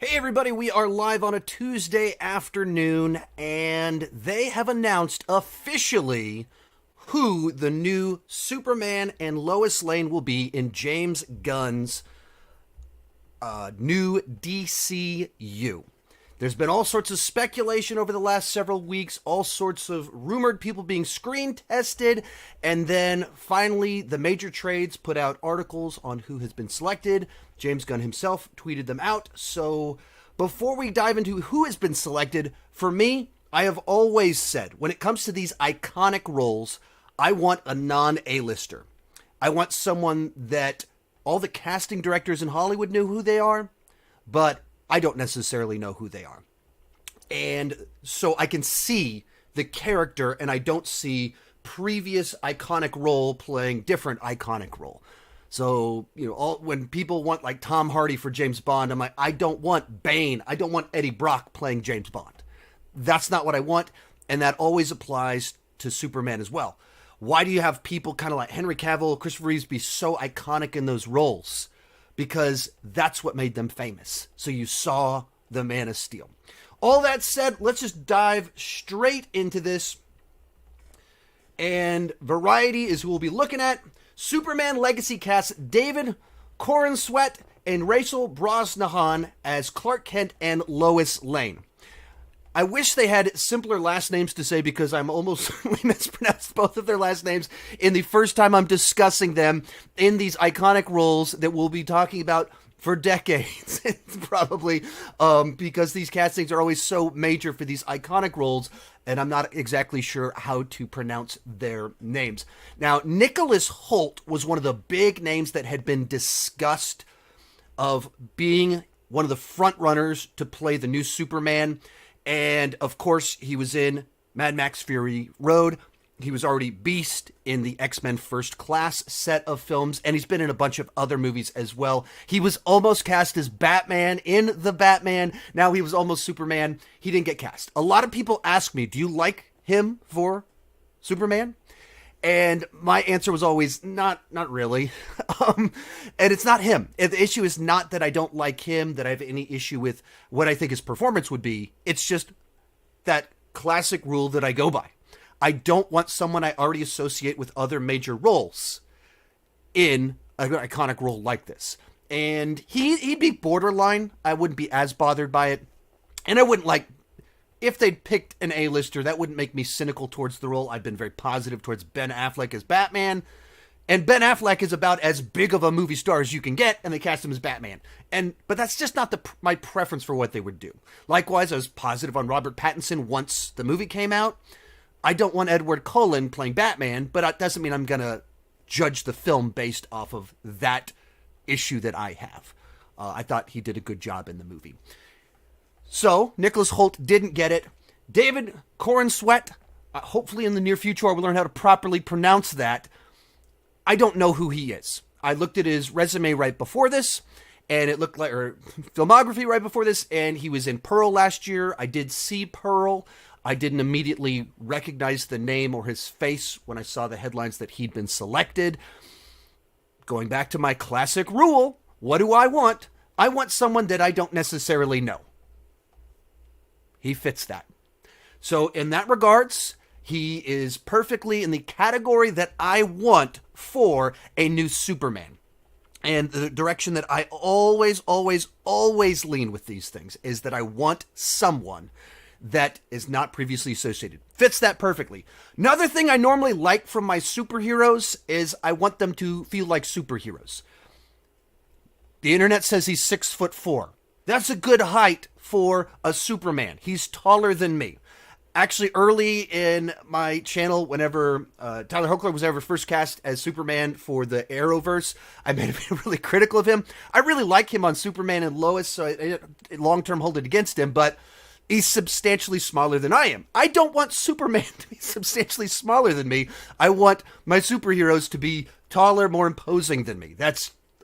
Hey everybody, we are live on a Tuesday afternoon, and they have announced officially who the new Superman and Lois Lane will be in James Gunn's new DCEU. There's been all sorts of speculation over the last several weeks, all sorts of rumored people being screen tested, and then finally the major trades put out articles on who has been selected. James Gunn himself tweeted them out. So before we dive into who has been selected, for me, I have always said when it comes to these iconic roles, I want a non-A-lister. I want someone that all the casting directors in Hollywood knew who they are, but I don't necessarily know who they are. And so I can see the character and I don't see previous iconic role playing different iconic role. So, when people want like Tom Hardy for James Bond, I'm like, I don't want Bane. I don't want Eddie Brock playing James Bond. That's not what I want. And that always applies to Superman as well. Why do you have people kind of like Henry Cavill, Christopher Reeves be so iconic in those roles? Because that's what made them famous. So you saw the Man of Steel. All that said, let's just dive straight into this. And Variety is who we'll be looking at. Superman Legacy cast David Corenswet and Rachel Brosnahan as Clark Kent and Lois Lane. I wish they had simpler last names to say because I'm almost certainly mispronounced both of their last names in the first time I'm discussing them in these iconic roles that we'll be talking about for decades, probably, because these castings are always so major for these iconic roles, and I'm not exactly sure how to pronounce their names. Now, Nicolas Hoult was one of the big names that had been discussed of being one of the front runners to play the new Superman. And, of course, he was in Mad Max Fury Road. He was already Beast in the X-Men First Class set of films, and he's been in a bunch of other movies as well. He was almost cast as Batman in The Batman. Now he was almost Superman. He didn't get cast. A lot of people ask me, do you like him for Superman? And my answer was always, not really. And it's not him. The issue is not that I don't like him, that I have any issue with what I think his performance would be. It's just that classic rule that I go by. I don't want someone I already associate with other major roles in an iconic role like this. And he'd be borderline. I wouldn't be as bothered by it. And I wouldn't like... If they'd picked an A-lister, that wouldn't make me cynical towards the role. I've been very positive towards Ben Affleck as Batman. And Ben Affleck is about as big of a movie star as you can get, and they cast him as Batman. But that's just not my preference for what they would do. Likewise, I was positive on Robert Pattinson once the movie came out. I don't want Edward Cullen playing Batman, but that doesn't mean I'm going to judge the film based off of that issue that I have. I thought he did a good job in the movie. So, Nicolas Hoult didn't get it. David Corenswet, hopefully in the near future I will learn how to properly pronounce that. I don't know who he is. I looked at his resume right before this, and it looked like, or filmography right before this, and he was in Pearl last year. I did see Pearl. I didn't immediately recognize the name or his face when I saw the headlines that he'd been selected. Going back to my classic rule, what do I want? I want someone that I don't necessarily know. He fits that. So in that regards, he is perfectly in the category that I want for a new Superman. And the direction that I always lean with these things is that I want someone that is not previously associated. Fits that perfectly. Another thing I normally like from my superheroes is I want them to feel like superheroes. The internet says he's 6'4". That's a good height for a Superman. He's taller than me. Actually, early in my channel, whenever Tyler Hoechlin was ever first cast as Superman for the Arrowverse, I made him really critical of him. I really like him on Superman and Lois, so I long-term hold it against him, but he's substantially smaller than I am. I don't want Superman to be substantially smaller than me. I want my superheroes to be taller, more imposing than me.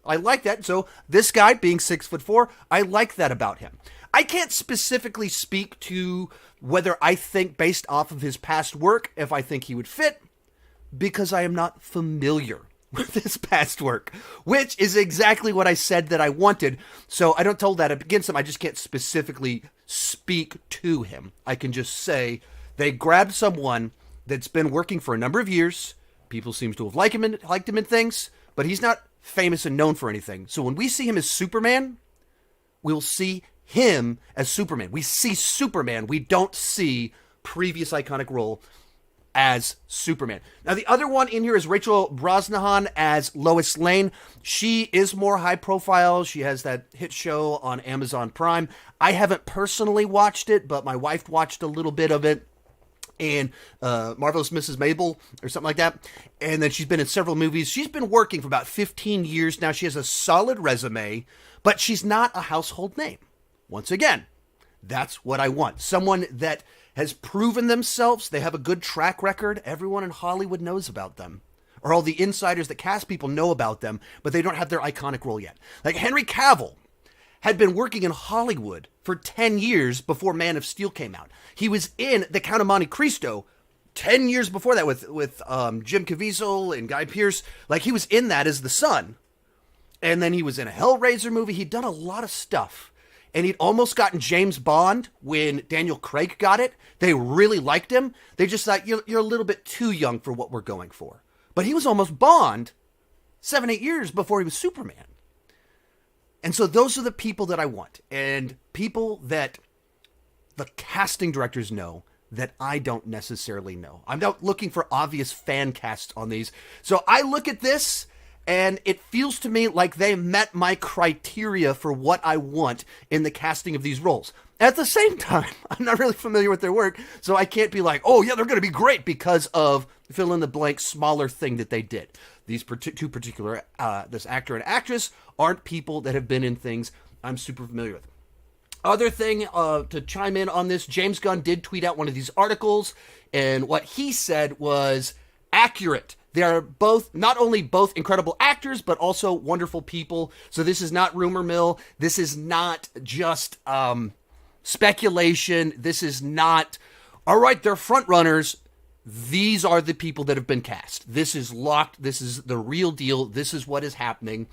I like that. So this guy being 6'4", I like that about him. I can't specifically speak to whether I think based off of his past work, if I think he would fit, because I am not familiar with his past work, which is exactly what I said that I wanted. So I don't hold that against him. I just can't specifically speak to him. I can just say they grabbed someone that's been working for a number of years. People seem to have liked him in things, but he's not famous and known for anything. So when we see him as Superman, we'll see him as Superman. We see Superman. We don't see previous iconic role as Superman. Now, the other one in here is Rachel Brosnahan as Lois Lane. She is more high profile. She has that hit show on Amazon Prime. I haven't personally watched it, but my wife watched a little bit of it. And Marvelous Mrs. Mabel or something like that. And then she's been in several movies. She's been working for about 15 years now. She has a solid resume, but she's not a household name. Once again, that's what I want. Someone that has proven themselves. They have a good track record. Everyone in Hollywood knows about them. Or all the insiders that cast people know about them, but they don't have their iconic role yet. Like Henry Cavill had been working in Hollywood for 10 years before Man of Steel came out. He was in The Count of Monte Cristo 10 years before that with Jim Caviezel and Guy Pearce. Like, he was in that as the son. And then he was in a Hellraiser movie. He'd done a lot of stuff. And he'd almost gotten James Bond when Daniel Craig got it. They really liked him. They just thought, you're a little bit too young for what we're going for. But he was almost Bond 7-8 years before he was Superman. And so those are the people that I want. And people that the casting directors know that I don't necessarily know. I'm not looking for obvious fan casts on these. So I look at this, and it feels to me like they met my criteria for what I want in the casting of these roles. At the same time, I'm not really familiar with their work, so I can't be like, oh yeah, they're going to be great because of fill in the blank smaller thing that they did. These two particular, this actor and actress, aren't people that have been in things I'm super familiar with. Other thing to chime in on this, James Gunn did tweet out one of these articles, and what he said was accurate. They are both, not only both incredible actors, but also wonderful people. So this is not rumor mill. This is not just speculation. This is not, all right, they're front runners. These are the people that have been cast. This is locked. This is the real deal. This is what is happening.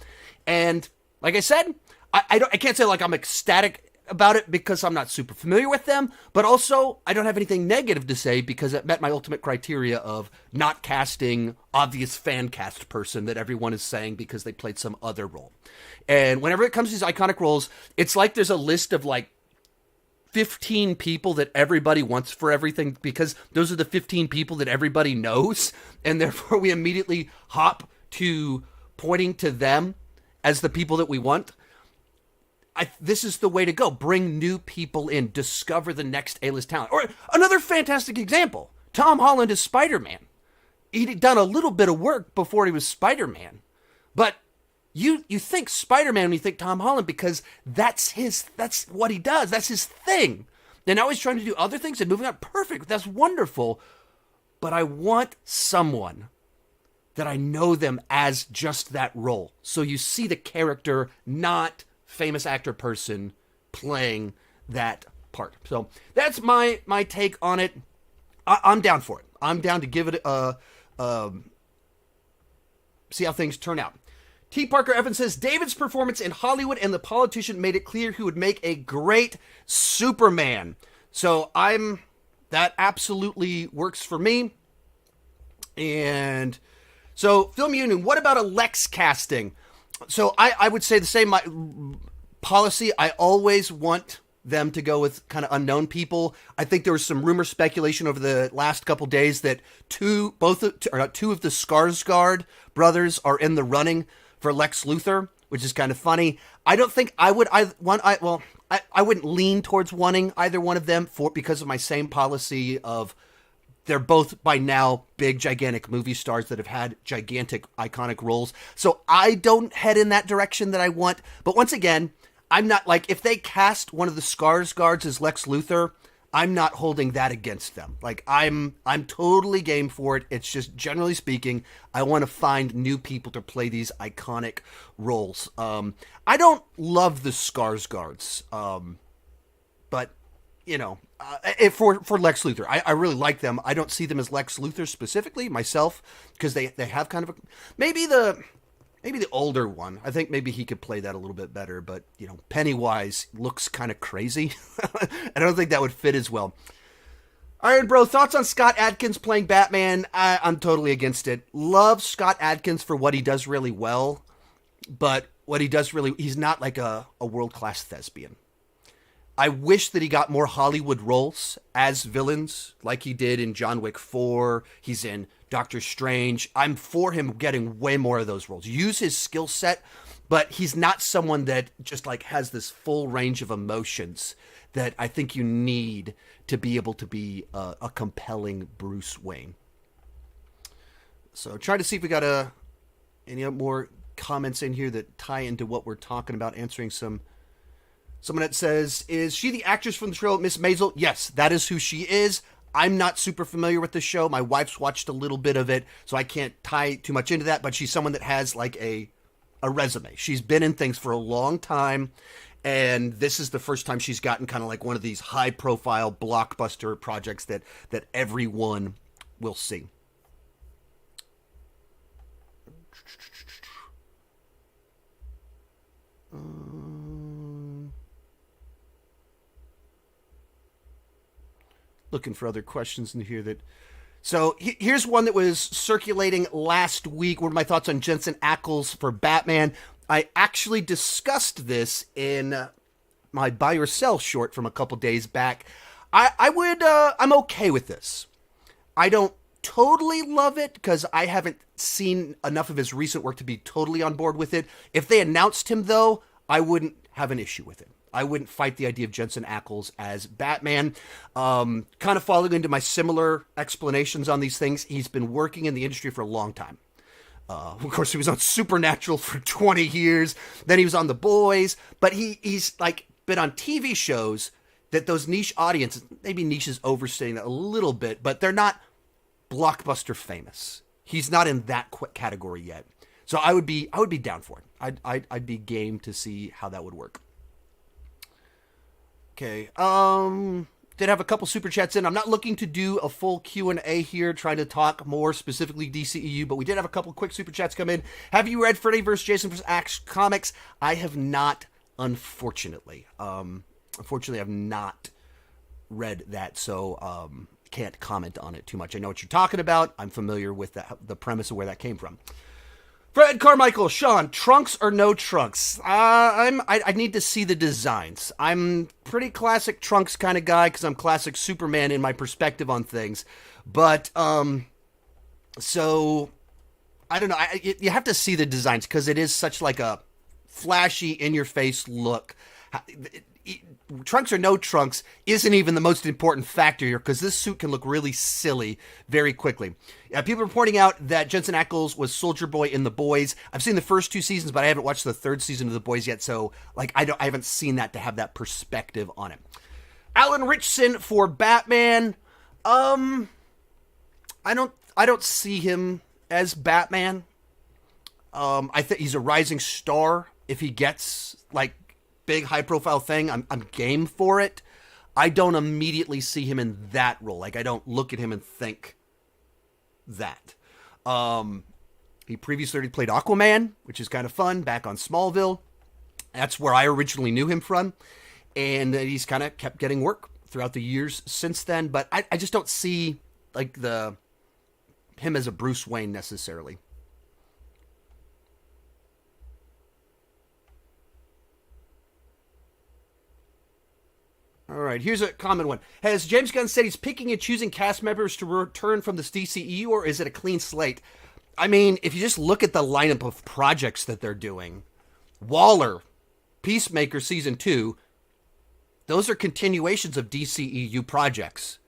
And like I said, I can't say like I'm ecstatic about it because I'm not super familiar with them, but also I don't have anything negative to say because it met my ultimate criteria of not casting obvious fan cast person that everyone is saying because they played some other role. And whenever it comes to these iconic roles, it's like there's a list of like 15 people that everybody wants for everything because those are the 15 people that everybody knows, and therefore we immediately hop to pointing to them as the people that we want. This is the way to go. Bring new people in. Discover the next A-list talent. Or another fantastic example. Tom Holland is Spider-Man. He'd done a little bit of work before he was Spider-Man. But you think Spider-Man when you think Tom Holland because that's what he does. That's his thing. And now he's trying to do other things and moving on. Perfect. That's wonderful. But I want someone that I know them as just that role. So you see the character, not famous actor person playing that part. So that's my take on it. I'm down for it. I'm down to give it see how things turn out. T. Parker Evans says, David's performance in Hollywood and The Politician made it clear he would make a great Superman. So that absolutely works for me. And so Film Union, what about a Lex casting? So I would say the same policy. I always want them to go with kind of unknown people. I think there was some rumor speculation over the last couple days that two of the Skarsgård brothers are in the running for Lex Luthor, which is kind of funny. I don't think I would. I wouldn't lean towards wanting either one of them because of my same policy of they're both by now big, gigantic movie stars that have had gigantic, iconic roles. So I don't head in that direction that I want. But once again, I'm not like, if they cast one of the Skarsgårds as Lex Luthor, I'm not holding that against them. Like, I'm totally game for it. It's just, generally speaking, I want to find new people to play these iconic roles. I don't love the Skarsgårds, but, you know, For Lex Luthor. I really like them. I don't see them as Lex Luthor specifically myself because they have kind of a maybe the older one. I think maybe he could play that a little bit better, but Pennywise looks kind of crazy. I don't think that would fit as well. Iron Bro, thoughts on Scott Adkins playing Batman? I'm totally against it. Love Scott Adkins for what he does really well, but what he does he's not like a world-class thespian. I wish that he got more Hollywood roles as villains, like he did in John Wick 4. He's in Doctor Strange. I'm for him getting way more of those roles. Use his skill set, but he's not someone that just like has this full range of emotions that I think you need to be able to be a compelling Bruce Wayne. So try to see if we got any more comments in here that tie into what we're talking about, answering someone that says, is she the actress from the show Miss Maisel? Yes, that is who she is. I'm not super familiar with the show. My wife's watched a little bit of it, so I can't tie too much into that, but she's someone that has like a resume. She's been in things for a long time, and this is the first time she's gotten kind of like one of these high-profile blockbuster projects that everyone will see. Looking for other questions in here So here's one that was circulating last week. What are my thoughts on Jensen Ackles for Batman? I actually discussed this in my Buy or Sell short from a couple days back. I'm okay with this. I don't totally love it because I haven't seen enough of his recent work to be totally on board with it. If they announced him, though, I wouldn't have an issue with it. I wouldn't fight the idea of Jensen Ackles as Batman. Kind of following into my similar explanations on these things, he's been working in the industry for a long time. Of course, he was on Supernatural for 20 years. Then he was on The Boys. But he's like been on TV shows that those niche audiences, maybe niche is overstating that a little bit, but they're not blockbuster famous. He's not in that category yet. So I would be down for it. I'd be game to see how that would work. Okay, did have a couple super chats in. I'm not looking to do a full Q&A here, trying to talk more specifically DCEU, but we did have a couple quick super chats come in. Have you read Freddy vs. Jason vs. Axe comics? I have not, unfortunately. Unfortunately, I've not read that, so can't comment on it too much. I know what you're talking about. I'm familiar with the premise of where that came from. Fred Carmichael, Sean, trunks or no trunks? I need to see the designs. I'm pretty classic trunks kind of guy because I'm classic Superman in my perspective on things. But, so, I don't know. You have to see the designs because it is such like a flashy, in-your-face look. Trunks or no trunks isn't even the most important factor here because this suit can look really silly very quickly. People are pointing out that Jensen Ackles was Soldier Boy in The Boys. I've seen the first 2 seasons, but I haven't watched the 3rd season of The Boys yet, so like I haven't seen that to have that perspective on it. Alan Richson for Batman. I don't see him as Batman. I think he's a rising star if he gets like big high profile thing. I'm game for it. I don't immediately see him in that role. Like I don't look at him and think that. He previously already played Aquaman, which is kind of fun, back on Smallville. That's where I originally knew him from. And he's kind of kept getting work throughout the years since then. But I just don't see like him as a Bruce Wayne necessarily. All right, here's a common one. Has James Gunn said he's picking and choosing cast members to return from the DCEU, or is it a clean slate? I mean, if you just look at the lineup of projects that they're doing, Waller, Peacemaker Season 2, those are continuations of DCEU projects.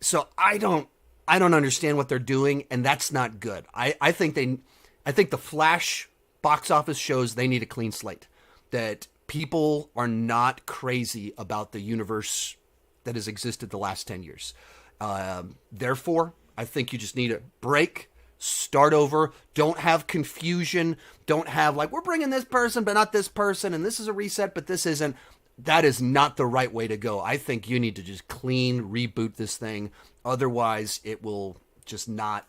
So I don't understand what they're doing, and that's not good. I think the Flash box office shows they need a clean slate. That people are not crazy about the universe that has existed the last 10 years. Therefore, I think you just need a break, start over, don't have confusion, don't have like, we're bringing this person, but not this person, and this is a reset, but this isn't. that is not the right way to go. I think you need to just clean reboot this thing. Otherwise, it will just not.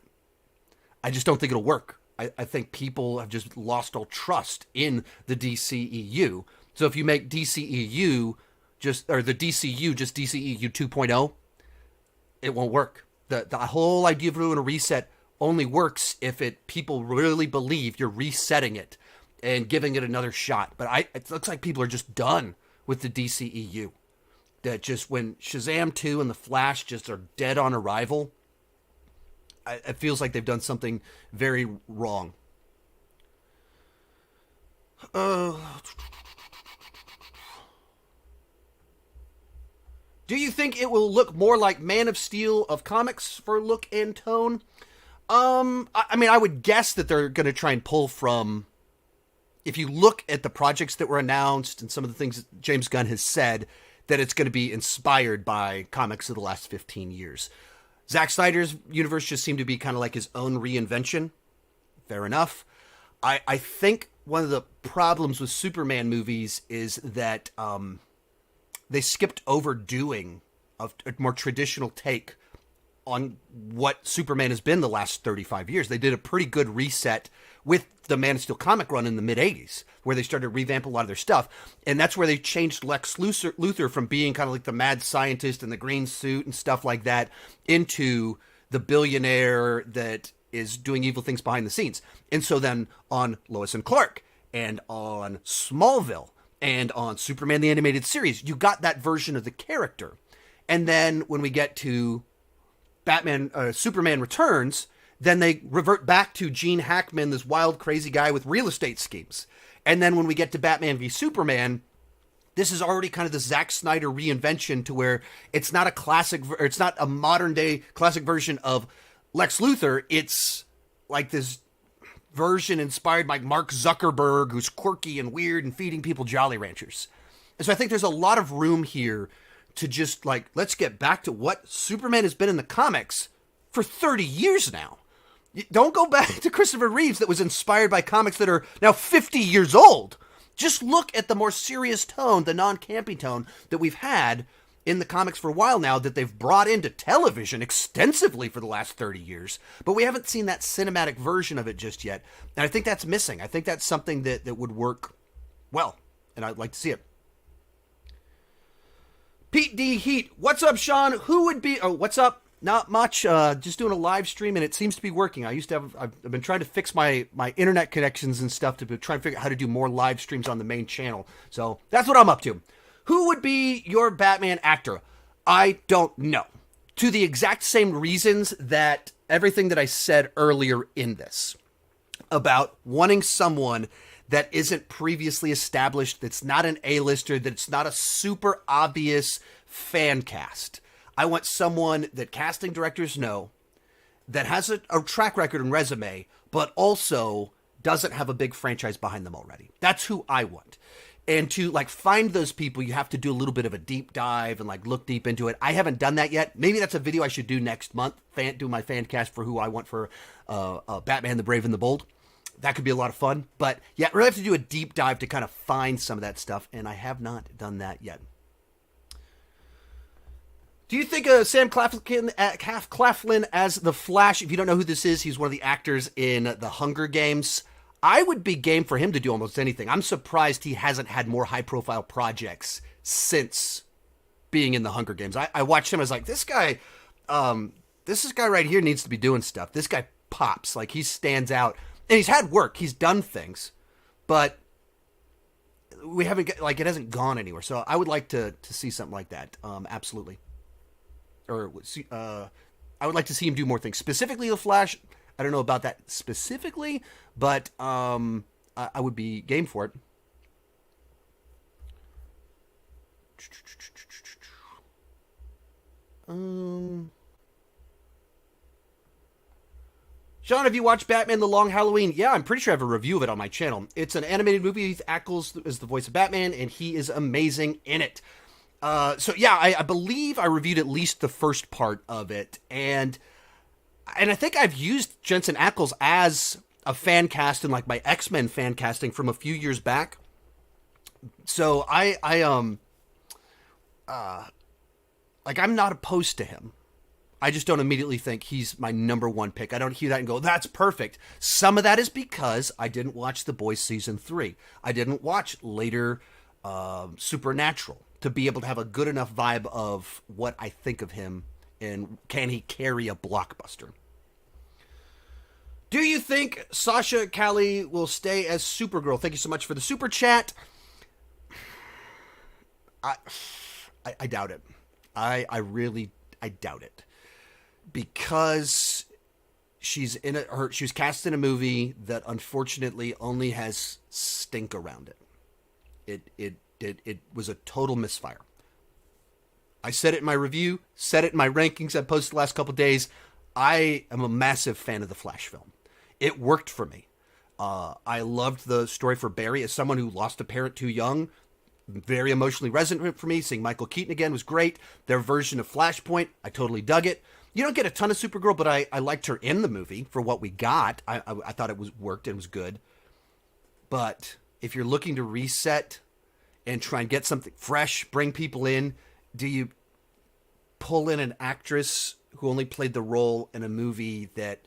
I just don't think it'll work. I think people have just lost all trust in the DCEU. So if you make DCEU the DCU just DCEU 2.0, it won't work. The whole idea of doing a reset only works if people really believe you're resetting it and giving it another shot. But it looks like people are just done with the DCEU. That just when Shazam 2 and The Flash just are dead on arrival, it feels like they've done something very wrong. Do you think it will look more like Man of Steel of comics for look and tone? I mean, I would guess that they're going to try and pull from, if you look at the projects that were announced and some of the things that James Gunn has said, that it's going to be inspired by comics of the last 15 years. Zack Snyder's universe just seemed to be kind of like his own reinvention. Fair enough. I think one of the problems with Superman movies is that they skipped overdoing a more traditional take on what Superman has been the last 35 years. They did a pretty good reset with the Man of Steel comic run in the mid-'80s, where they started to revamp a lot of their stuff. And that's where they changed Lex Luthor from being kind of like the mad scientist in the green suit and stuff like that into the billionaire that is doing evil things behind the scenes. And so then on Lois and Clark and on Smallville and on Superman the Animated Series, you got that version of the character. And then when we get to Superman Returns, then they revert back to Gene Hackman, this wild, crazy guy with real estate schemes. And then when we get to Batman v Superman, this is already kind of the Zack Snyder reinvention to where it's not a classic, or it's not a modern day classic version of Lex Luthor. It's like this version inspired by Mark Zuckerberg, who's quirky and weird and feeding people Jolly Ranchers. And so I think there's a lot of room here to just like, let's get back to what Superman has been in the comics for 30 years now. Don't go back to Christopher Reeves that was inspired by comics that are now 50 years old. Just look at the more serious tone, the non-campy tone that we've had in the comics for a while now, that they've brought into television extensively for the last 30 years. But we haven't seen that cinematic version of it just yet. And I think that's missing. I think that's something that would work well. And I'd like to see it. Pete D. Heat. What's up, Sean? Who would be... Oh, what's up? Not much. Just doing a live stream, and it seems to be working. I've been trying to fix my internet connections and stuff to try and figure out how to do more live streams on the main channel. So that's what I'm up to. Who would be your Batman actor? I don't know. To the exact same reasons that everything that I said earlier in this about wanting someone that isn't previously established, that's not an A-lister, that's not a super obvious fan cast. I want someone that casting directors know, that has a track record and resume, but also doesn't have a big franchise behind them already. That's who I want. And to like find those people, you have to do a little bit of a deep dive and like look deep into it. I haven't done that yet. Maybe that's a video I should do next month. Do my fan cast for who I want for Batman the Brave and the Bold. That could be a lot of fun. But yeah, really have to do a deep dive to kind of find some of that stuff. And I have not done that yet. Do you think Sam Claflin as the Flash, if you don't know who this is, he's one of the actors in The Hunger Games. I would be game for him to do almost anything. I'm surprised he hasn't had more high-profile projects since being in The Hunger Games. I watched him, I was like, this guy right here needs to be doing stuff. This guy pops. Like, he stands out. And he's had work. He's done things. But we haven't, it hasn't gone anywhere. So I would like to see something like that. Absolutely. Or I would like to see him do more things. Specifically The Flash, I don't know about that specifically, but I would be game for it. Sean, have you watched Batman The Long Halloween? Yeah, I'm pretty sure I have a review of it on my channel. It's an animated movie. Heath Ackles is the voice of Batman, and he is amazing in it. So yeah, I believe I reviewed at least the first part of it, and I think I've used Jensen Ackles as a fan cast in like my X-Men fan casting from a few years back. So I like, I'm not opposed to him. I just don't immediately think he's my number one pick. I don't hear that and go, that's perfect. Some of that is because I didn't watch The Boys season 3. I didn't watch later Supernatural to be able to have a good enough vibe of what I think of him and can he carry a blockbuster. Do you think Sasha Calle will stay as Supergirl? Thank you so much for the super chat. I doubt it. I really doubt it. Because she was cast in a movie that unfortunately only has stink around it. It was a total misfire. I said it in my review, said it in my rankings I posted the last couple of days. I am a massive fan of the Flash film. It worked for me. I loved the story for Barry as someone who lost a parent too young. Very emotionally resonant for me. Seeing Michael Keaton again was great. Their version of Flashpoint, I totally dug it. You don't get a ton of Supergirl, but I liked her in the movie for what we got. I thought it worked and was good. But if you're looking to reset and try and get something fresh, bring people in, do you pull in an actress who only played the role in a movie that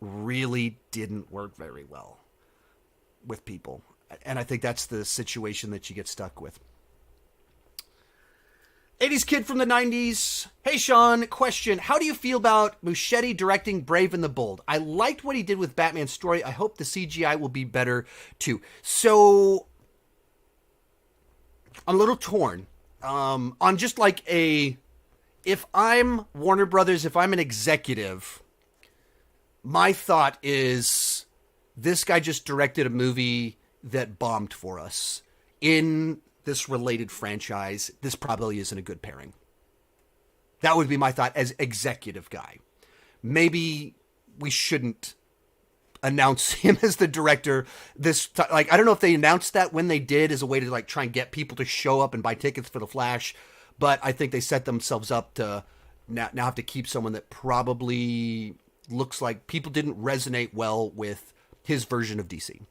really didn't work very well with people? And I think that's the situation that you get stuck with. 80s kid from the 90s. Hey, Sean, question. How do you feel about Muschietti directing Brave and the Bold? I liked what he did with Batman's story. I hope the CGI will be better, too. So, I'm a little torn. On just like if I'm Warner Brothers, if I'm an executive, my thought is this guy just directed a movie that bombed for us. In this related franchise, this probably isn't a good pairing. That would be my thought as executive guy. Maybe we shouldn't announce him as the director. I don't know if they announced that when they did as a way to like try and get people to show up and buy tickets for the Flash, but I think they set themselves up to now have to keep someone that probably looks like people didn't resonate well with his version of DC.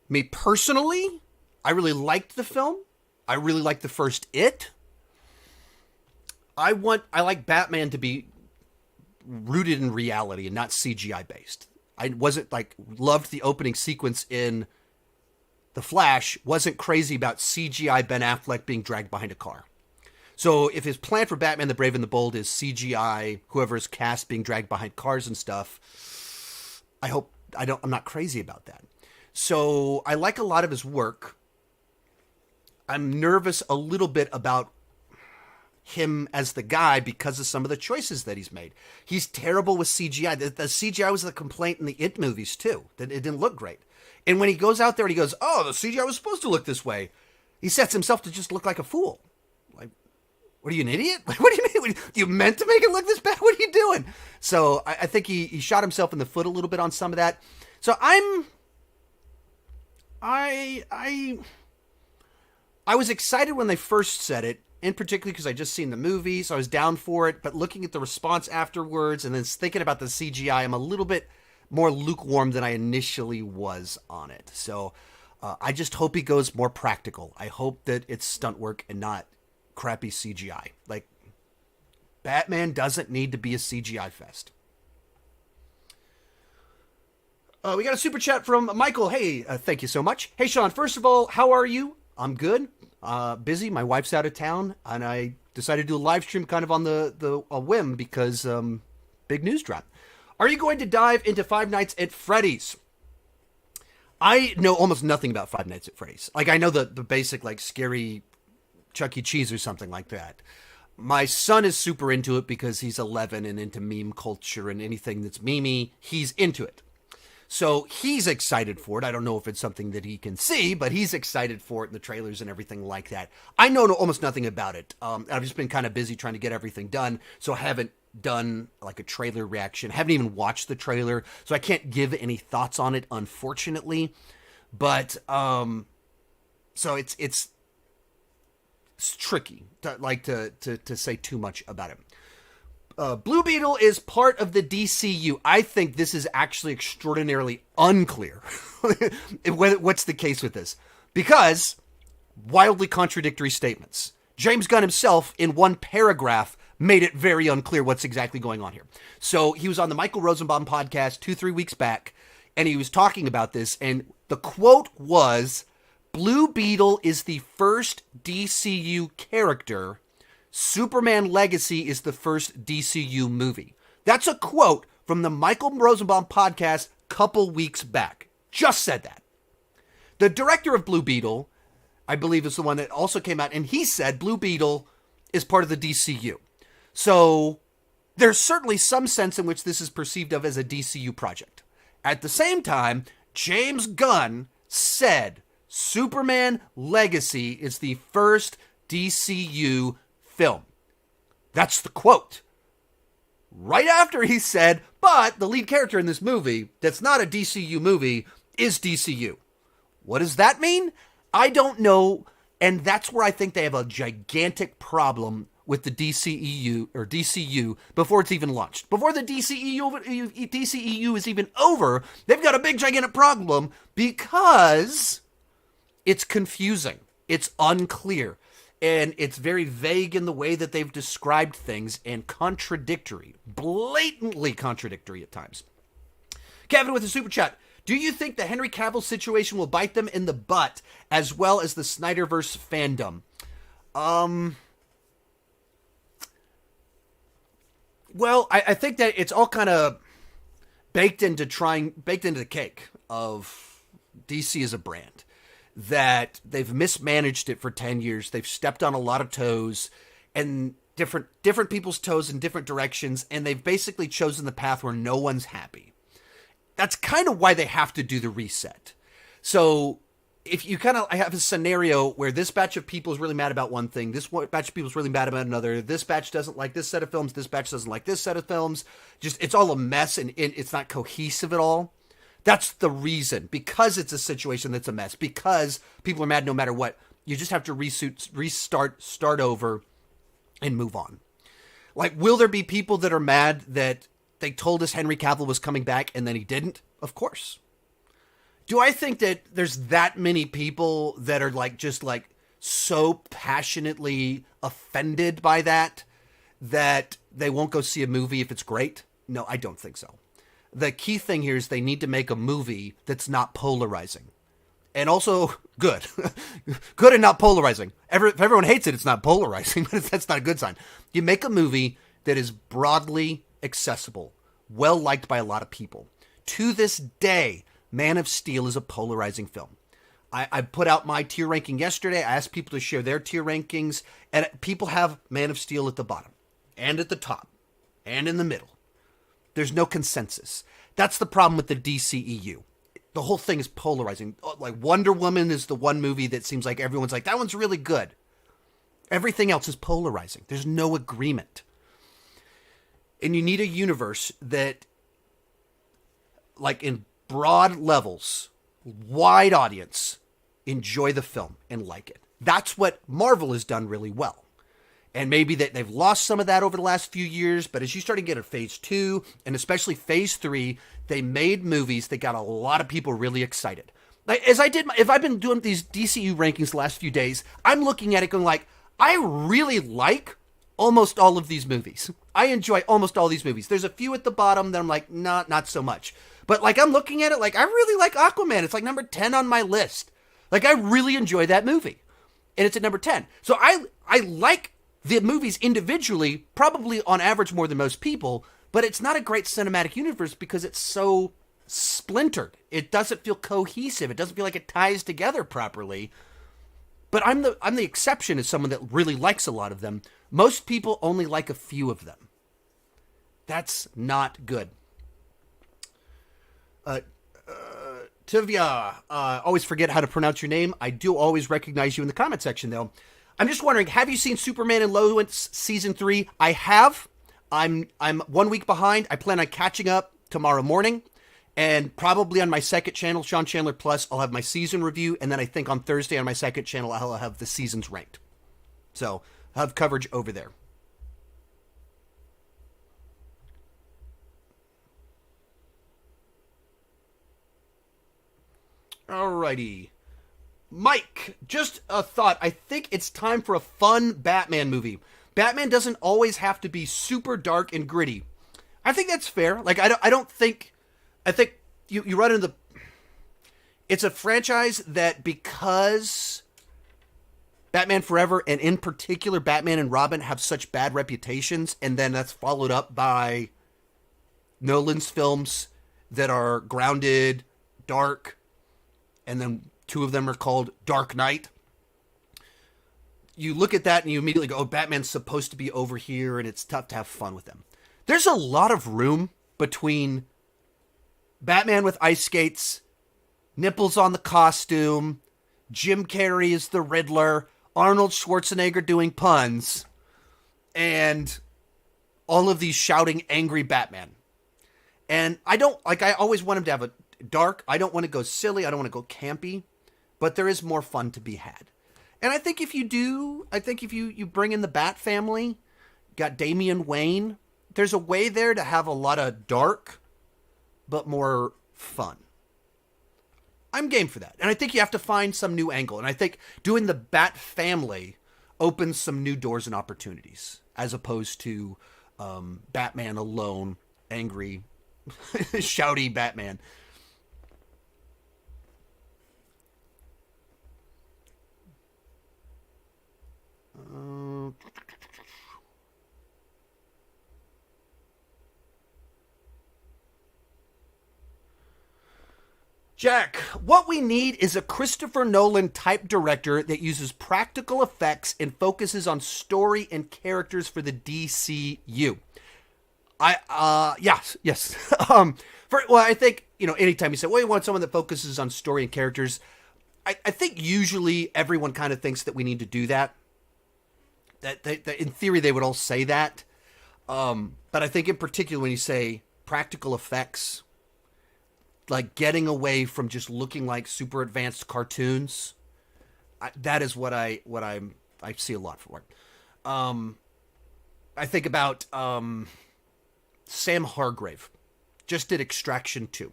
Me personally, I really liked the film. I really liked the first It. I like Batman to be rooted in reality and not CGI based. I wasn't loved the opening sequence in The Flash, wasn't crazy about CGI Ben Affleck being dragged behind a car. So if his plan for Batman the Brave and the Bold is CGI, whoever is cast being dragged behind cars and stuff, I'm not crazy about that. So I like a lot of his work. I'm nervous a little bit about him as the guy because of some of the choices that he's made. He's terrible with CGI. The CGI was the complaint in the It movies too, that it didn't look great. And when he goes out there and he goes, oh, the CGI was supposed to look this way, he sets himself to just look like a fool. Like, what are you, an idiot? Like, what do you mean? You meant to make it look this bad? What are you doing? So I think he shot himself in the foot a little bit on some of that. So I was excited when they first said it, in particular because I just seen the movie, so I was down for it. But looking at the response afterwards and then thinking about the CGI, I'm a little bit more lukewarm than I initially was on it. So I just hope he goes more practical. I hope that it's stunt work and not crappy CGI. Like, Batman doesn't need to be a CGI fest. We got a super chat from Michael. Hey, thank you so much. Hey, Sean, first of all, how are you? I'm good. Busy. My wife's out of town, and I decided to do a live stream kind of on a whim because big news drop. Are you going to dive into Five Nights at Freddy's? I know almost nothing about Five Nights at Freddy's. Like, I know the basic, like, scary Chuck E. Cheese or something like that. My son is super into it because he's 11 and into meme culture and anything that's memey, he's into it. So he's excited for it. I don't know if it's something that he can see, but he's excited for it in the trailers and everything like that. I know almost nothing about it. I've just been kind of busy trying to get everything done, so I haven't done like a trailer reaction. Haven't even watched the trailer, so I can't give any thoughts on it, unfortunately. But so it's tricky to say too much about it. Blue Beetle is part of the DCU. I think this is actually extraordinarily unclear what's the case with this. Because wildly contradictory statements. James Gunn himself, in one paragraph, made it very unclear what's exactly going on here. So he was on the Michael Rosenbaum podcast 2-3 weeks back, and he was talking about this, and the quote was, Blue Beetle is the first DCU character. Superman Legacy is the first DCU movie. That's a quote from the Michael Rosenbaum podcast couple weeks back. Just said that. The director of Blue Beetle, I believe, is the one that also came out, and he said Blue Beetle is part of the DCU. So there's certainly some sense in which this is perceived of as a DCU project. At the same time, James Gunn said Superman Legacy is the first DCU film. That's the quote. Right after he said, but the lead character in this movie that's not a DCU movie is DCU. What does that mean? I don't know, and that's where I think they have a gigantic problem with the DCEU or DCU before it's even launched. Before the DCEU is even over, they've got a big gigantic problem because it's confusing. It's unclear. And it's very vague in the way that they've described things and contradictory, blatantly contradictory at times. Kevin with a super chat. Do you think the Henry Cavill situation will bite them in the butt as well as the Snyderverse fandom? Well, I think that it's all kind of baked into the cake of DC as a brand. That they've mismanaged it for 10 years. They've stepped on a lot of toes and different people's toes in different directions. And they've basically chosen the path where no one's happy. That's kind of why they have to do the reset. So if you kind of have a scenario where this batch of people is really mad about one thing, this batch of people is really mad about another, this batch doesn't like this set of films, this batch doesn't like this set of films, just it's all a mess and it's not cohesive at all. That's the reason, because it's a situation that's a mess, because people are mad no matter what. You just have to start over, and move on. Like, will there be people that are mad that they told us Henry Cavill was coming back and then he didn't? Of course. Do I think that there's that many people that are just so passionately offended by that they won't go see a movie if it's great? No, I don't think so. The key thing here is they need to make a movie that's not polarizing. And also good. Good and not polarizing. If everyone hates it, it's not polarizing, but that's not a good sign. You make a movie that is broadly accessible, well-liked by a lot of people. To this day, Man of Steel is a polarizing film. I put out my tier ranking yesterday. I asked people to share their tier rankings, and people have Man of Steel at the bottom, and at the top, and in the middle. There's no consensus. That's the problem with the DCEU. The whole thing is polarizing. Like Wonder Woman is the one movie that seems like everyone's like, that one's really good. Everything else is polarizing. There's no agreement. And you need a universe that, like in broad levels, wide audience, enjoy the film and like it. That's what Marvel has done really well. And maybe that they've lost some of that over the last few years, but as you start to get a phase 2, and especially phase 3, they made movies that got a lot of people really excited. Like, if I've been doing these DCU rankings the last few days, I'm looking at it going like, I really like almost all of these movies. I enjoy almost all these movies. There's a few at the bottom that I'm like, nah, not so much. But like, I'm looking at it like, I really like Aquaman. It's like number 10 on my list. Like, I really enjoy that movie. And it's at number 10. So I like the movies individually, probably on average more than most people, but it's not a great cinematic universe because it's so splintered. It doesn't feel cohesive. It doesn't feel like it ties together properly. But I'm the exception as someone that really likes a lot of them. Most people only like a few of them. That's not good. Tivia, always forget how to pronounce your name. I do always recognize you in the comment section, though. I'm just wondering, have you seen Superman and Lois season 3? I have. I'm 1 week behind. I plan on catching up tomorrow morning. And probably on my second channel, Sean Chandler Plus, I'll have my season review. And then I think on Thursday on my second channel, I'll have the seasons ranked. So I'll have coverage over there. Alrighty. Mike, just a thought. I think it's time for a fun Batman movie. Batman doesn't always have to be super dark and gritty. I think that's fair. Like I don't think I think you run into the it's a franchise that because Batman Forever and in particular Batman and Robin have such bad reputations, and then that's followed up by Nolan's films that are grounded, dark, and then two of them are called Dark Knight. You look at that and you immediately go, oh, Batman's supposed to be over here, and it's tough to have fun with them. There's a lot of room between Batman with ice skates, nipples on the costume, Jim Carrey is the Riddler, Arnold Schwarzenegger doing puns, and all of these shouting angry Batman. And I always want him to have a dark, I don't want to go silly, I don't want to go campy, but there is more fun to be had. And I think if you bring in the Bat family, got Damian Wayne, there's a way there to have a lot of dark, but more fun. I'm game for that. And I think you have to find some new angle. And I think doing the Bat family opens some new doors and opportunities, as opposed to Batman alone, angry, shouty Batman. Jack, what we need is a Christopher Nolan type director that uses practical effects and focuses on story and characters for the DCU. Yes. I think, anytime you say, well, you want someone that focuses on story and characters, I think usually everyone kind of thinks that we need to do that. That in theory, they would all say that. But I think in particular, when you say practical effects, like getting away from just looking like super advanced cartoons, that is what I see a lot for. I think about Sam Hargrave, just did Extraction 2.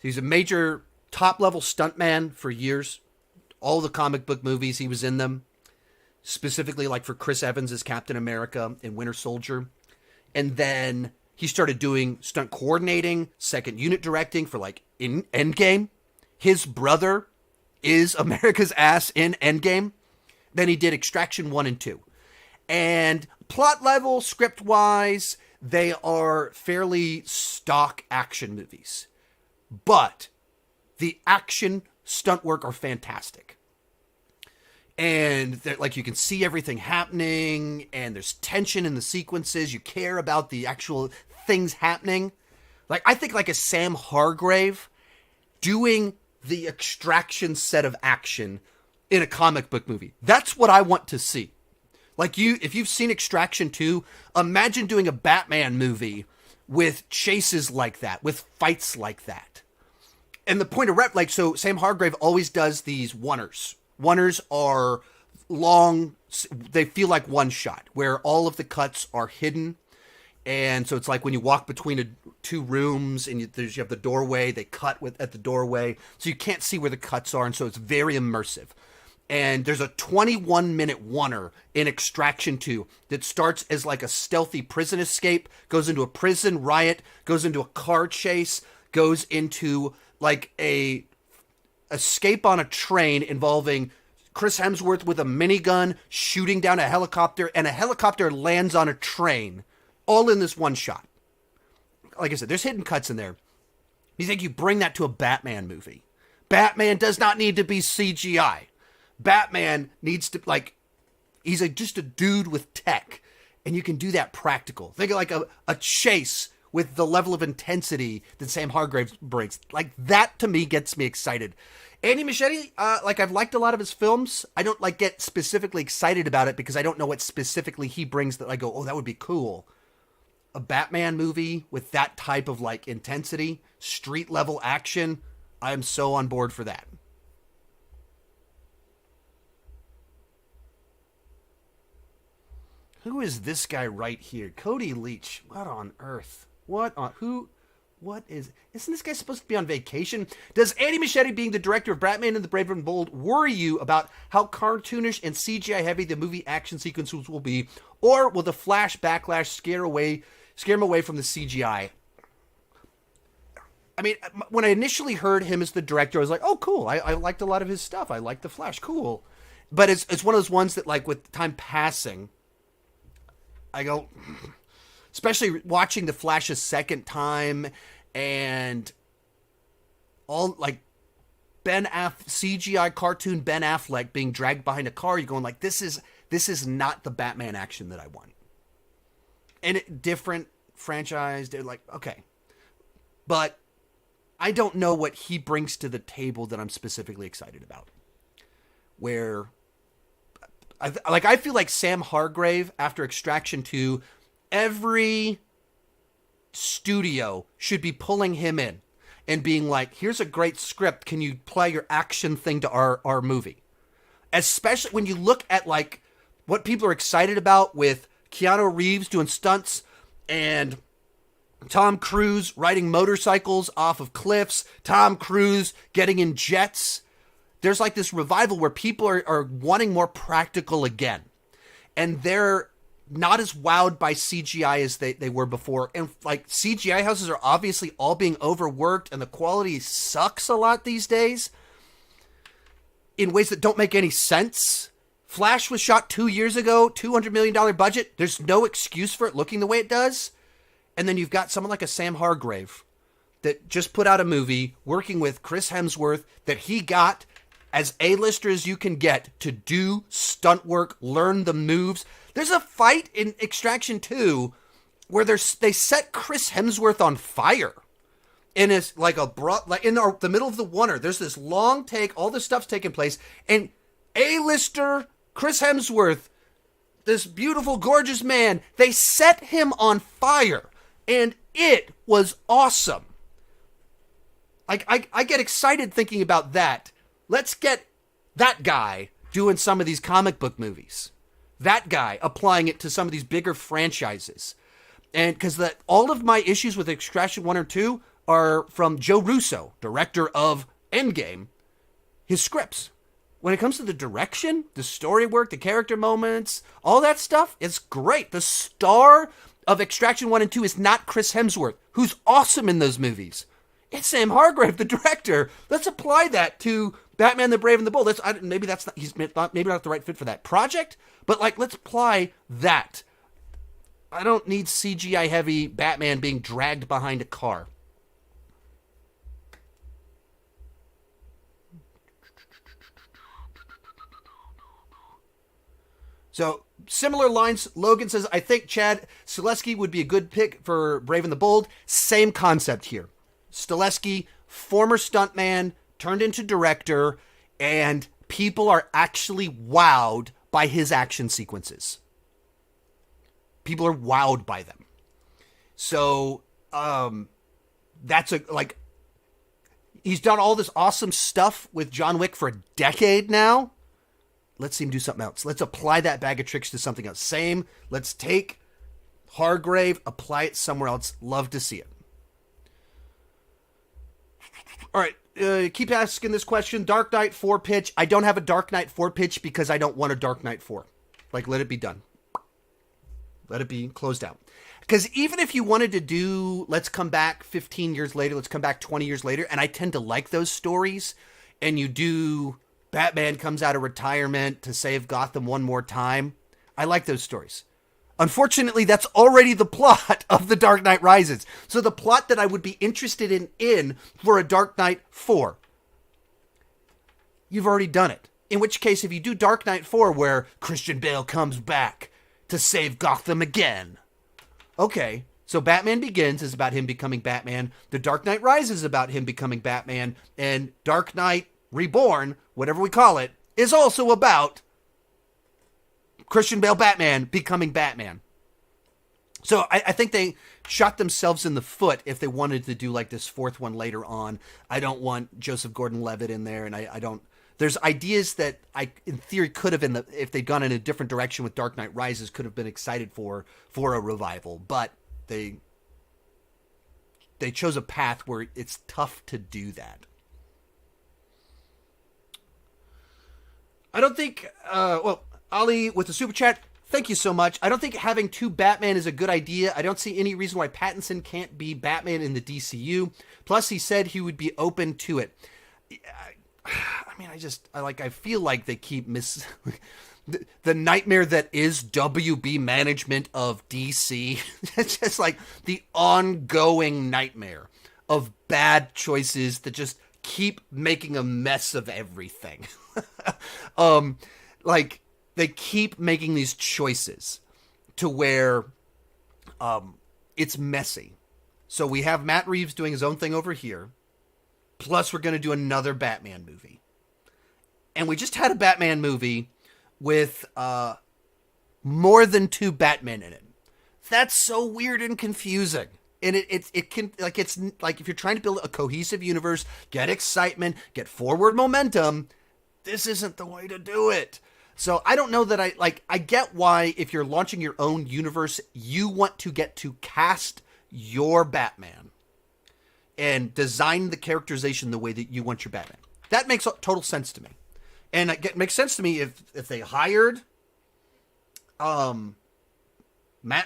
He's a major top-level stuntman for years. All the comic book movies, he was in them. Specifically like for Chris Evans as Captain America and Winter Soldier. And then he started doing stunt coordinating, second unit directing for like in Endgame. His brother is America's ass in Endgame. Then he did Extraction 1 and 2. And plot level, script-wise, they are fairly stock action movies. But the action stunt work are fantastic. And like you can see everything happening, and there's tension in the sequences. You care about the actual things happening. Like I think like a Sam Hargrave doing the Extraction set of action in a comic book movie. That's what I want to see. Like if you've seen Extraction 2, imagine doing a Batman movie with chases like that, with fights like that. And the point of so Sam Hargrave always does these one-ers. One-ers are long, they feel like one shot, where all of the cuts are hidden. And so it's like when you walk between two rooms and you have the doorway, they cut at the doorway. So you can't see where the cuts are, and so it's very immersive. And there's a 21-minute one-er in Extraction 2 that starts as like a stealthy prison escape, goes into a prison riot, goes into a car chase, goes into like a escape on a train involving Chris Hemsworth with a minigun shooting down a helicopter, and a helicopter lands on a train, all in this one shot. Like I said, there's hidden cuts in there. You think you bring that to a Batman movie. Batman does not need to be CGI. Batman needs to, he's just a dude with tech, and you can do that practical. Think of like a chase with the level of intensity that Sam Hargrave brings. Like, that to me gets me excited. Andy Muschietti, I've liked a lot of his films. I don't get specifically excited about it because I don't know what specifically he brings that I go, oh, that would be cool. A Batman movie with that type of intensity, street level action, I'm so on board for that. Who is this guy right here? Cody Leach. What on earth? Who isn't this guy supposed to be on vacation? Does Andy Muschietti being the director of Batman and the Brave and Bold worry you about how cartoonish and CGI heavy the movie action sequences will be? Or will the Flash backlash scare him away from the CGI? I mean, when I initially heard him as the director, I was like, oh, cool. I liked a lot of his stuff. I liked the Flash. Cool. But it's one of those ones that, like, with time passing, I go, especially watching the Flash a second time and all, like, CGI cartoon Ben Affleck being dragged behind a car, you're going like, this is not the Batman action that I want. And different franchise, they're like, okay. But I don't know what he brings to the table that I'm specifically excited about. Where, I feel like Sam Hargrave, after Extraction 2, every studio should be pulling him in and being like, here's a great script. Can you play your action thing to our movie? Especially when you look at, like, what people are excited about with Keanu Reeves doing stunts and Tom Cruise riding motorcycles off of cliffs, Tom Cruise getting in jets. There's like this revival where people are wanting more practical again. And they're not as wowed by CGI as they were before. And like CGI houses are obviously all being overworked and the quality sucks a lot these days in ways that don't make any sense. Flash was shot 2 years ago, $200 million budget. There's no excuse for it looking the way it does. And then you've got someone like a Sam Hargrave that just put out a movie working with Chris Hemsworth that he got as A-lister as you can get to do stunt work, learn the moves. There's a fight in Extraction 2 where they set Chris Hemsworth on fire. And it's like the middle of the water. There's this long take, all this stuff's taking place, and A-lister Chris Hemsworth, this beautiful, gorgeous man, they set him on fire. And it was awesome. I get excited thinking about that. Let's get that guy doing some of these comic book movies. That guy applying it to some of these bigger franchises. And because all of my issues with Extraction 1 or 2 are from Joe Russo, director of Endgame, his scripts. When it comes to the direction, the story work, the character moments, all that stuff, it's great. The star of Extraction 1 and 2 is not Chris Hemsworth, who's awesome in those movies. It's Sam Hargrave, the director. Let's apply that to Batman the Brave and the Bold. Maybe he's not the right fit for that project, but like, let's apply that. I don't need CGI heavy Batman being dragged behind a car. So, similar lines. Logan says, I think Chad Stileski would be a good pick for Brave and the Bold. Same concept here. Stileski, former stuntman, turned into director, and people are actually wowed by his action sequences. People are wowed by them. So, that's he's done all this awesome stuff with John Wick for a decade now. Let's see him do something else. Let's apply that bag of tricks to something else. Same. Let's take Hargrave, apply it somewhere else. Love to see it. All right. Keep asking this question. Dark Knight 4 pitch. I don't have a Dark Knight 4 pitch because I don't want a Dark Knight 4. Like, let it be done. Let it be closed out. Because even if you wanted to do, let's come back 15 years later, let's come back 20 years later, and I tend to like those stories, and you do Batman comes out of retirement to save Gotham one more time. I like those stories. Unfortunately, that's already the plot of The Dark Knight Rises. So the plot that I would be interested in for a Dark Knight 4, you've already done it. In which case, if you do Dark Knight 4 where Christian Bale comes back to save Gotham again. Okay, so Batman Begins is about him becoming Batman. The Dark Knight Rises is about him becoming Batman. And Dark Knight Reborn, whatever we call it, is also about Christian Bale Batman becoming Batman. So I think they shot themselves in the foot if they wanted to do like this fourth one later on. I don't want Joseph Gordon-Levitt in there, and I don't. There's ideas that I, in theory, could have if they'd gone in a different direction with Dark Knight Rises, could have been excited for a revival, but they they chose a path where it's tough to do that. I don't think, Ali with the super chat, thank you so much. I don't think having two Batman is a good idea. I don't see any reason why Pattinson can't be Batman in the DCU. Plus, he said he would be open to it. I feel like they keep the nightmare that is WB management of DC. It's just like the ongoing nightmare of bad choices that just keep making a mess of everything. They keep making these choices to where it's messy. So we have Matt Reeves doing his own thing over here. Plus, we're going to do another Batman movie. And we just had a Batman movie with more than two Batmen in it. That's so weird and confusing. And it can, like, it's like if you're trying to build a cohesive universe, get excitement, get forward momentum, this isn't the way to do it. So I don't know that I get why if you're launching your own universe, you want to get to cast your Batman and design the characterization the way that you want your Batman. That makes total sense to me. And it makes sense to me if they hired Matt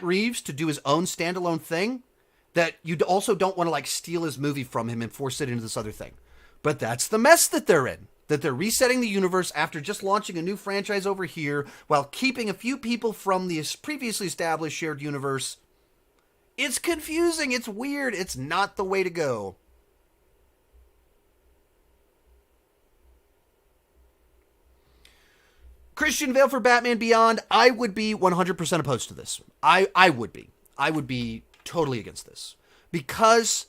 Reeves to do his own standalone thing, that you also don't want to like steal his movie from him and force it into this other thing. But that's the mess that they're in. That they're resetting the universe after just launching a new franchise over here while keeping a few people from the previously established shared universe. It's confusing. It's weird. It's not the way to go. Christian Bale for Batman Beyond. I would be 100% opposed to this. I would be. I would be totally against this. Because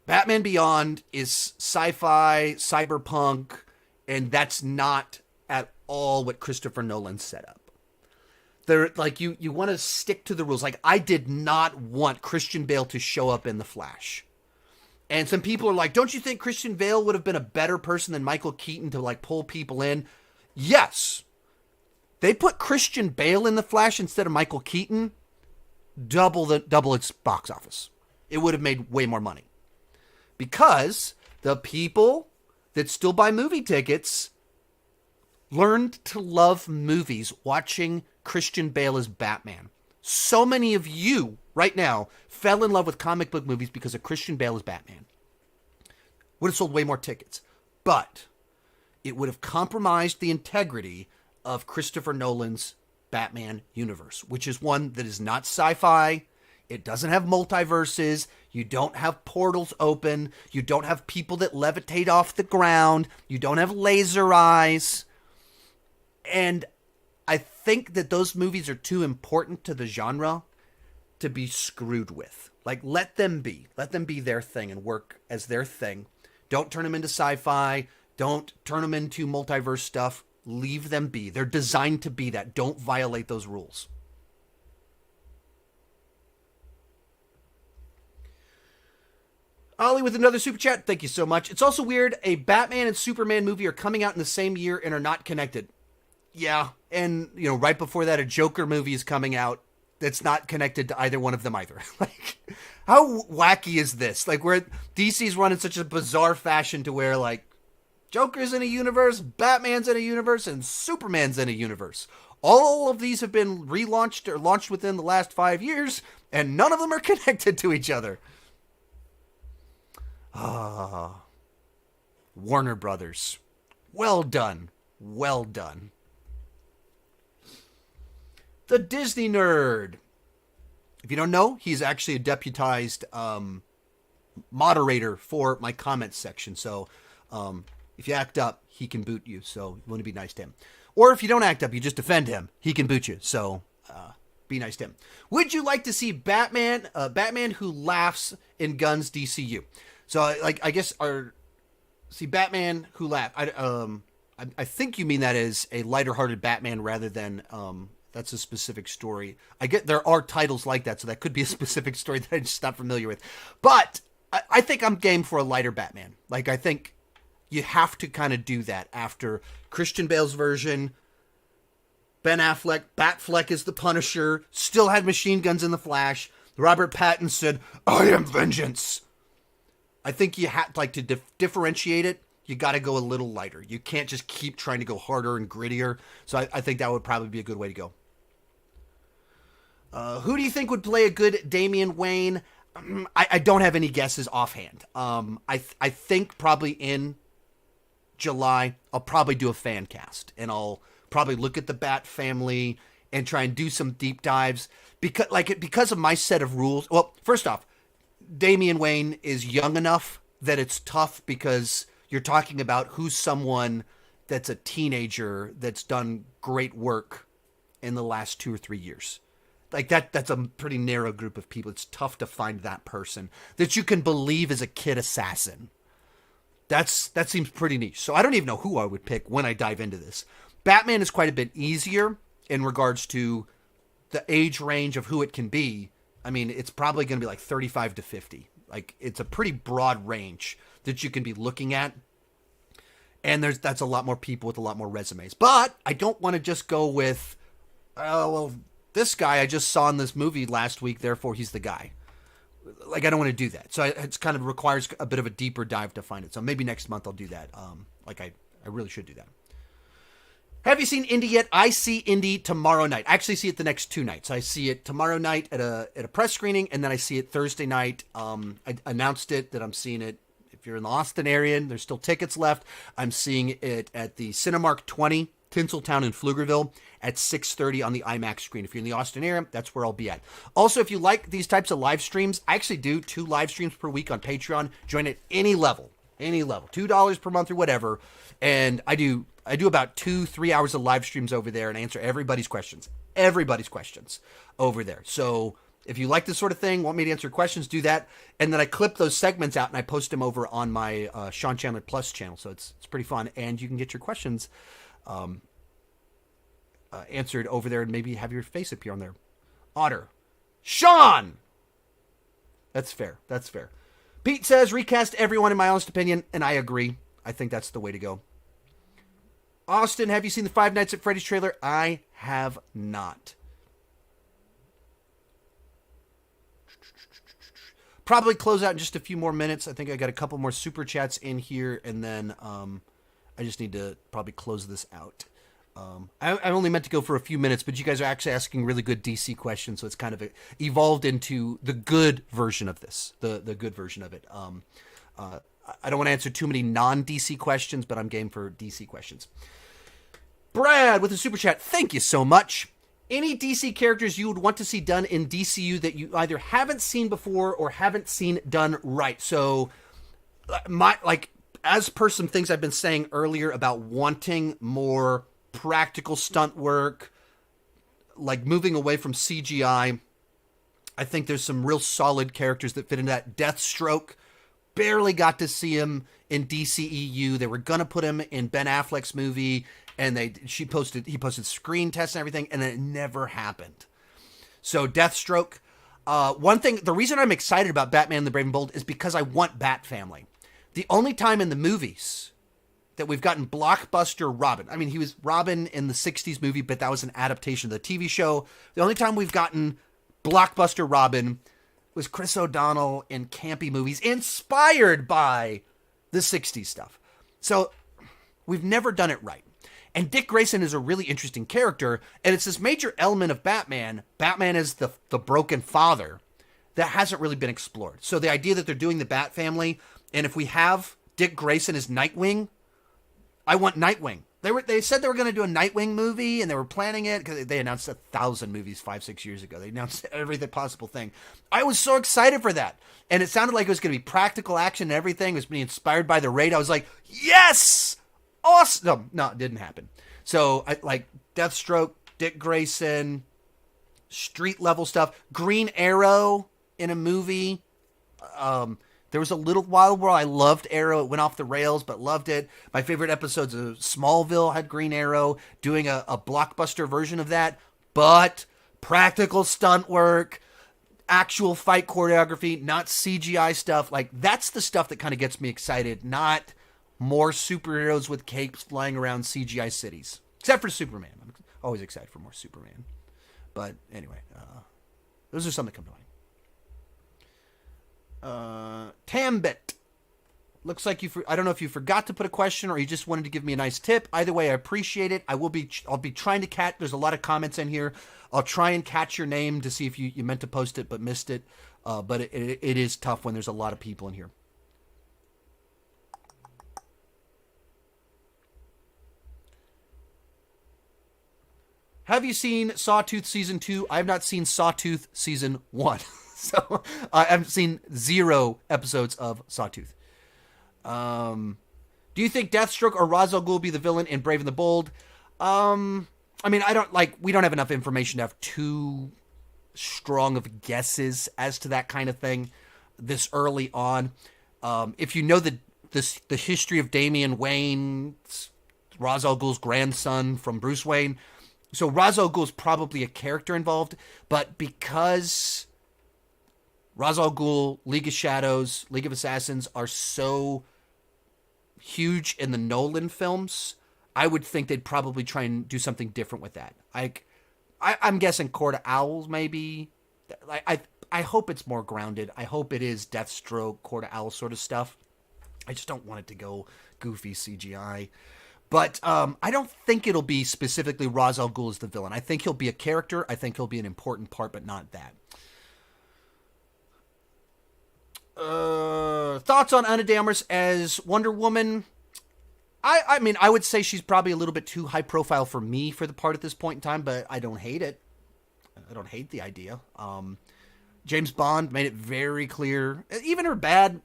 Batman Beyond is sci-fi, cyberpunk, and that's not at all what Christopher Nolan set up. They're like, you want to stick to the rules. Like, I did not want Christian Bale to show up in The Flash. And some people are like, don't you think Christian Bale would have been a better person than Michael Keaton to like pull people in? Yes. They put Christian Bale in The Flash instead of Michael Keaton, double its box office. It would have made way more money. Because the people that still buy movie tickets learned to love movies watching Christian Bale as Batman. So many of you right now fell in love with comic book movies because of Christian Bale as Batman. Would have sold way more tickets. But it would have compromised the integrity of Christopher Nolan's Batman universe, which is one that is not sci-fi. It doesn't have multiverses. You don't have portals open. You don't have people that levitate off the ground. You don't have laser eyes. And I think that those movies are too important to the genre to be screwed with. Like, let them be. Let them be their thing and work as their thing. Don't turn them into sci-fi. Don't turn them into multiverse stuff. Leave them be. They're designed to be that. Don't violate those rules. Ollie with another super chat. Thank you so much. It's also weird. A Batman and Superman movie are coming out in the same year and are not connected. Yeah. And, right before that, a Joker movie is coming out that's not connected to either one of them either. Like, how wacky is this? Like, where DC's run in such a bizarre fashion to where, like, Joker's in a universe, Batman's in a universe, and Superman's in a universe. All of these have been relaunched or launched within the last 5 years, and none of them are connected to each other. Warner Brothers. Well done. Well done. The Disney Nerd. If you don't know, he's actually a deputized moderator for my comments section. So if you act up, he can boot you. So you want to be nice to him. Or if you don't act up, you just defend him. He can boot you. So be nice to him. Would you like to see Batman who laughs in Gunn's DCU? So, I guess Batman who laughs. I think you mean that as a lighter-hearted Batman rather than that's a specific story. I get there are titles like that, so that could be a specific story that I'm just not familiar with. But I think I'm game for a lighter Batman. Like, I think you have to kind of do that after Christian Bale's version. Ben Affleck, Batfleck is the Punisher, still had machine guns in the Flash. Robert Pattinson said, I am vengeance. I think you have like to differentiate it. You got to go a little lighter. You can't just keep trying to go harder and grittier. So I think that would probably be a good way to go. Who do you think would play a good Damian Wayne? I don't have any guesses offhand. I think probably in July I'll probably do a fan cast, and I'll probably look at the Bat family and try and do some deep dives because of my set of rules. Well, first off, Damian Wayne is young enough that it's tough because you're talking about who's someone that's a teenager that's done great work in the last 2 or 3 years. Like that's a pretty narrow group of people. It's tough to find that person that you can believe is a kid assassin. That seems pretty niche. So I don't even know who I would pick when I dive into this. Batman is quite a bit easier in regards to the age range of who it can be. I mean, it's probably going to be like 35 to 50. Like, it's a pretty broad range that you can be looking at. And that's a lot more people with a lot more resumes. But I don't want to just go with, this guy I just saw in this movie last week, therefore he's the guy. Like, I don't want to do that. So it's kind of requires a bit of a deeper dive to find it. So maybe next month I'll do that. I really should do that. Have you seen Indy yet? I see Indy tomorrow night. I actually see it the next 2 nights. I see it tomorrow night at a press screening, and then I see it Thursday night. I announced it that I'm seeing it. If you're in the Austin area, and there's still tickets left. I'm seeing it at the Cinemark 20, Tinseltown in Pflugerville at 6:30 on the IMAX screen. If you're in the Austin area, that's where I'll be at. Also, if you like these types of live streams, I actually do 2 live streams per week on Patreon. Join at any level, $2 per month or whatever. And I do about 2-3 hours of live streams over there and answer everybody's questions over there. So if you like this sort of thing, want me to answer questions, do that. And then I clip those segments out and I post them over on my Sean Chandler Plus channel. So it's pretty fun. And you can get your questions answered over there and maybe have your face appear on there. Otter. Sean! That's fair. Pete says, recast everyone in my honest opinion. And I agree. I think that's the way to go. Austin, have you seen the Five Nights at Freddy's trailer? I have not. Probably close out in just a few more minutes. I think I got a couple more super chats in here, and then I just need to probably close this out. I only meant to go for a few minutes, but you guys are actually asking really good DC questions, so it's kind of evolved into the good version of this, the good version of it. I don't want to answer too many non-DC questions, but I'm game for DC questions. Brad with a super chat. Thank you so much. Any DC characters you would want to see done in DCU that you either haven't seen before or haven't seen done right? So, as per some things I've been saying earlier about wanting more practical stunt work, like moving away from CGI, I think there's some real solid characters that fit into that. Deathstroke. Barely got to see him in DCEU. They were gonna put him in Ben Affleck's movie, and he posted screen tests and everything, and it never happened. So Deathstroke. The reason I'm excited about Batman the Brave and Bold is because I want Bat Family. The only time in the movies that we've gotten blockbuster Robin. I mean, he was Robin in the 60s movie, but that was an adaptation of the TV show. The only time we've gotten blockbuster Robin was Chris O'Donnell in campy movies inspired by the 60s stuff. So we've never done it right. And Dick Grayson is a really interesting character, and it's this major element of Batman. Batman is the broken father that hasn't really been explored. So the idea that they're doing the Bat Family, and if we have Dick Grayson as Nightwing, I want Nightwing. They said they were going to do a Nightwing movie, and they were planning it because they announced 1,000 movies 5-6 years ago. They announced every possible thing. I was so excited for that, and it sounded like it was going to be practical action and everything. It was being inspired by the Raid. I was like, yes, awesome. No, it didn't happen. So I like Deathstroke, Dick Grayson, street level stuff, Green Arrow in a movie. There was a little while where I loved Arrow. It went off the rails, but loved it. My favorite episodes of Smallville had Green Arrow, doing a blockbuster version of that. But practical stunt work, actual fight choreography, not CGI stuff. Like, that's the stuff that kind of gets me excited, not more superheroes with capes flying around CGI cities. Except for Superman. I'm always excited for more Superman. But anyway, those are some that come to mind. Tambit. looks like I don't know if you forgot to put a question or you just wanted to give me a nice tip. Either way, I appreciate it. I'll be trying to catch. There's a lot of comments in here. I'll try and catch your name to see if you meant to post it but missed it. But it is tough when there's a lot of people in here. Have you seen Sawtooth Season 2? I have not seen Sawtooth Season 1. So I've seen 0 episodes of Sawtooth. Do you think Deathstroke or Ra's al Ghul will be the villain in Brave and the Bold? I mean, we don't have enough information to have too strong of guesses as to that kind of thing this early on. If you know the history of Damian Wayne, Ra's al Ghul's grandson from Bruce Wayne, so Ra's al Ghul is probably a character involved, but because Ra's al Ghul, League of Shadows, League of Assassins are so huge in the Nolan films, I would think they'd probably try and do something different with that. I'm guessing Court of Owls maybe. I hope it's more grounded. I hope it is Deathstroke, Court of Owls sort of stuff. I just don't want it to go goofy CGI. But I don't think it'll be specifically Ra's al Ghul as the villain. I think he'll be a character. I think he'll be an important part, but not that. Thoughts on Ana de Armas as Wonder Woman? I mean, I would say she's probably a little bit too high profile for me for the part at this point in time, but I don't hate it. I don't hate the idea. James Bond made it very clear. Even her bad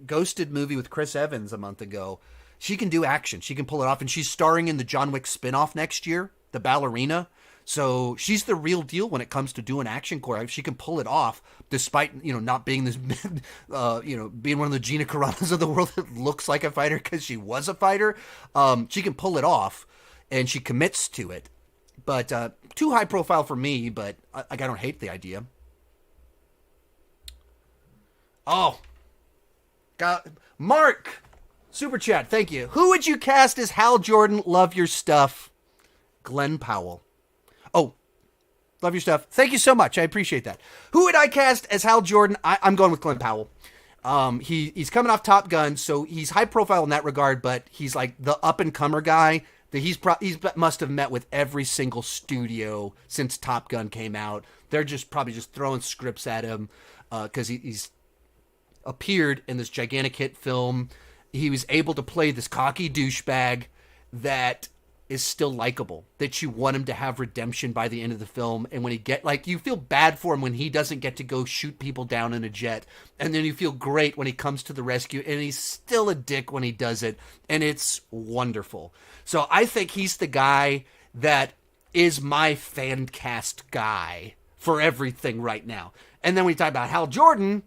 Ghosted movie with Chris Evans a month ago, she can do action. She can pull it off, and she's starring in the John Wick spinoff next year, The Ballerina. So she's the real deal when it comes to doing action core. She can pull it off, despite not being this, being one of the Gina Caranas of the world that looks like a fighter because she was a fighter. She can pull it off, and she commits to it. But too high profile for me. But I don't hate the idea. Oh, God, Mark, super chat, thank you. Who would you cast as Hal Jordan? Love your stuff, Glenn Powell. Oh, love your stuff. Thank you so much. I appreciate that. Who would I cast as Hal Jordan? I'm going with Glenn Powell. He's coming off Top Gun, so he's high profile in that regard, but he's like the up-and-comer guy that he's must have met with every single studio since Top Gun came out. They're probably just throwing scripts at him because he's appeared in this gigantic hit film. He was able to play this cocky douchebag that is still likable, that you want him to have redemption by the end of the film. And when you feel bad for him when he doesn't get to go shoot people down in a jet. And then you feel great when he comes to the rescue, and he's still a dick when he does it. And it's wonderful. So I think he's the guy that is my fan cast guy for everything right now. And then when you talk about Hal Jordan,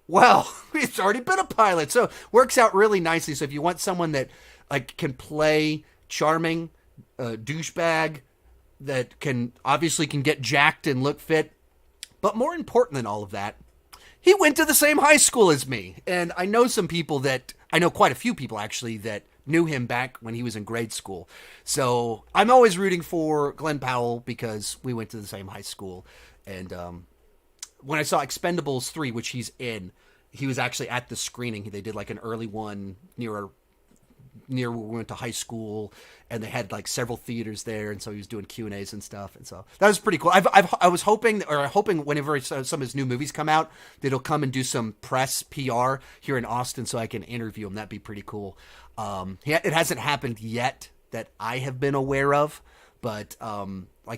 well, it's already been a pilot, so works out really nicely. So if you want someone that can play charming douchebag that can get jacked and look fit, but more important than all of that, he went to the same high school as me. And I know quite a few people actually that knew him back when he was in grade school. So I'm always rooting for Glenn Powell because we went to the same high school. And when I saw Expendables 3, which he's in, he was actually at the screening. They did an early one near where we went to high school, and they had several theaters there, and so he was doing Q&As and stuff, and so that was pretty cool. I was hoping whenever some of his new movies come out that he'll come and do some press PR here in Austin so I can interview him. That'd be pretty cool. It hasn't happened yet that I have been aware of, but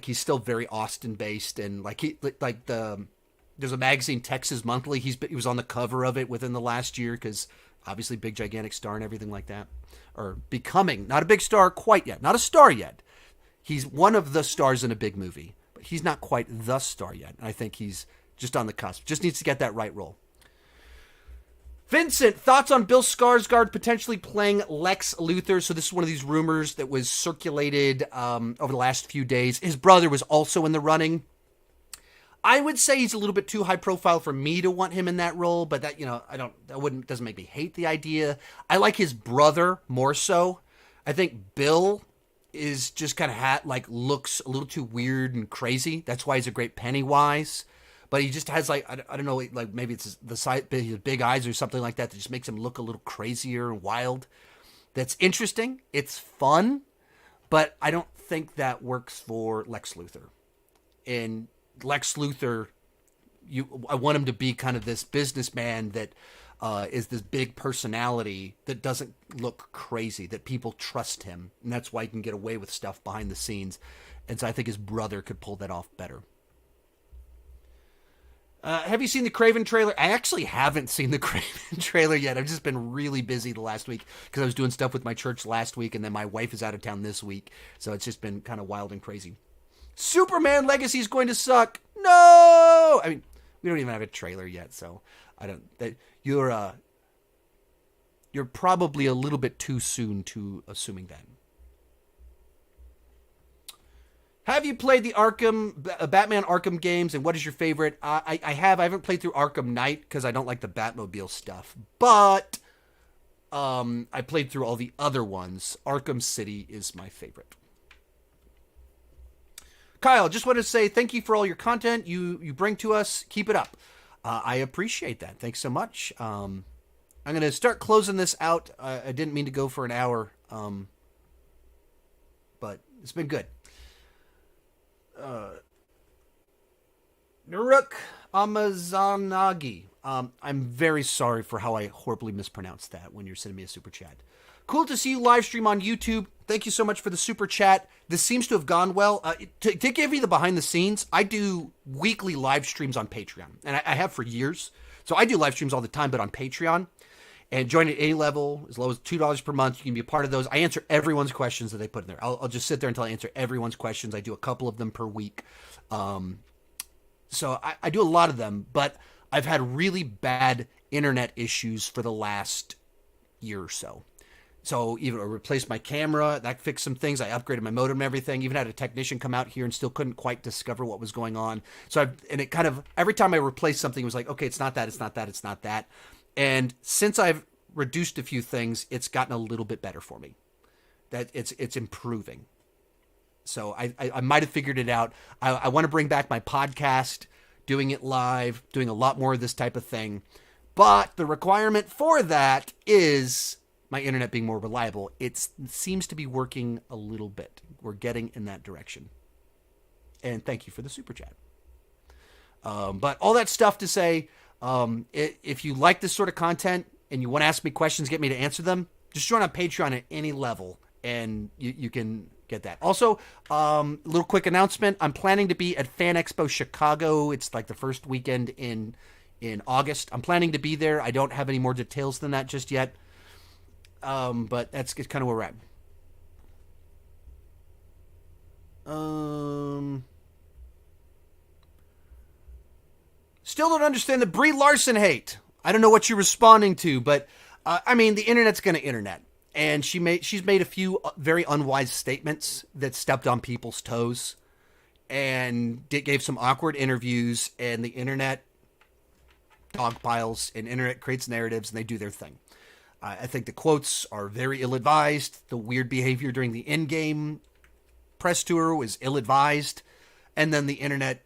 he's still very Austin based, and there's a magazine, Texas Monthly. He was on the cover of it within the last year because obviously big, gigantic star and everything like that. Or becoming, not a big star quite yet. Not a star yet. He's one of the stars in a big movie, but he's not quite the star yet. I think he's just on the cusp. Just needs to get that right role. Vincent, thoughts on Bill Skarsgård potentially playing Lex Luthor? So this is one of these rumors that was circulated over the last few days. His brother was also in the running. I would say he's a little bit too high profile for me to want him in that role, but that, doesn't make me hate the idea. I like his brother more so. I think Bill is just kind of looks a little too weird and crazy. That's why he's a great Pennywise. but he just has like I don't know, like maybe it's the side, his big eyes or something like that just makes him look a little crazier and wild. That's interesting. It's fun, but I don't think that works for Lex Luthor. And Lex Luthor, I want him to be kind of this businessman that is this big personality that doesn't look crazy, that people trust him, and that's why he can get away with stuff behind the scenes. And so I think his brother could pull that off better. Have you seen the Kraven trailer? I actually haven't seen the Kraven trailer yet. I've just been really busy the last week because I was doing stuff with my church last week, and then my wife is out of town this week, so it's just been kind of wild and crazy. Superman Legacy is going to suck. No! I mean, we don't even have a trailer yet, so I don't. You're probably a little bit too soon to assuming that. Have you played the Batman Arkham games, and what is your favorite? I have. I haven't played through Arkham Knight because I don't like the Batmobile stuff, but I played through all the other ones. Arkham City is my favorite. Kyle, just wanted to say thank you for all your content you bring to us. Keep it up. I appreciate that. Thanks so much. I'm going to start closing this out. I didn't mean to go for an hour, but it's been good. Nuruk Amazanagi. I'm very sorry for how I horribly mispronounced that when you're sending me a super chat. Cool to see you live stream on YouTube. Thank you so much for the super chat. This seems to have gone well. To give you the behind the scenes, I do weekly live streams on Patreon, and I have for years. So I do live streams all the time, but on Patreon. And join at any level, as low as $2 per month. You can be a part of those. I answer everyone's questions that they put in there. I'll just sit there until I answer everyone's questions. I do a couple of them per week. So I do a lot of them, but I've had really bad internet issues for the last year or so. So even I replaced my camera, that fixed some things. I upgraded my modem and everything. Even had a technician come out here and still couldn't quite discover what was going on. So it kind of, every time I replaced something, it was like, okay, it's not that, it's not that, it's not that. And since I've reduced a few things, it's gotten a little bit better for me. That it's improving. So I might have figured it out. I want to bring back my podcast, doing it live, doing a lot more of this type of thing. But the requirement for that is my internet being more reliable. It seems to be working a little bit. We're getting in that direction. And thank you for the super chat. But all that stuff to say, if you like this sort of content and you want to ask me questions, get me to answer them, just join on Patreon at any level and you can get that. Also, little quick announcement. I'm planning to be at Fan Expo Chicago. It's like the first weekend in August. I'm planning to be there. I don't have any more details than that just yet. But that's kind of where we're at. Still don't understand the Brie Larson hate. I don't know what you're responding to, but I mean, the internet's going to internet. And she's made a few very unwise statements that stepped on people's toes and gave some awkward interviews, and the internet dogpiles and internet creates narratives and they do their thing. I think the quotes are very ill-advised. The weird behavior during the in-game press tour was ill-advised. And then the internet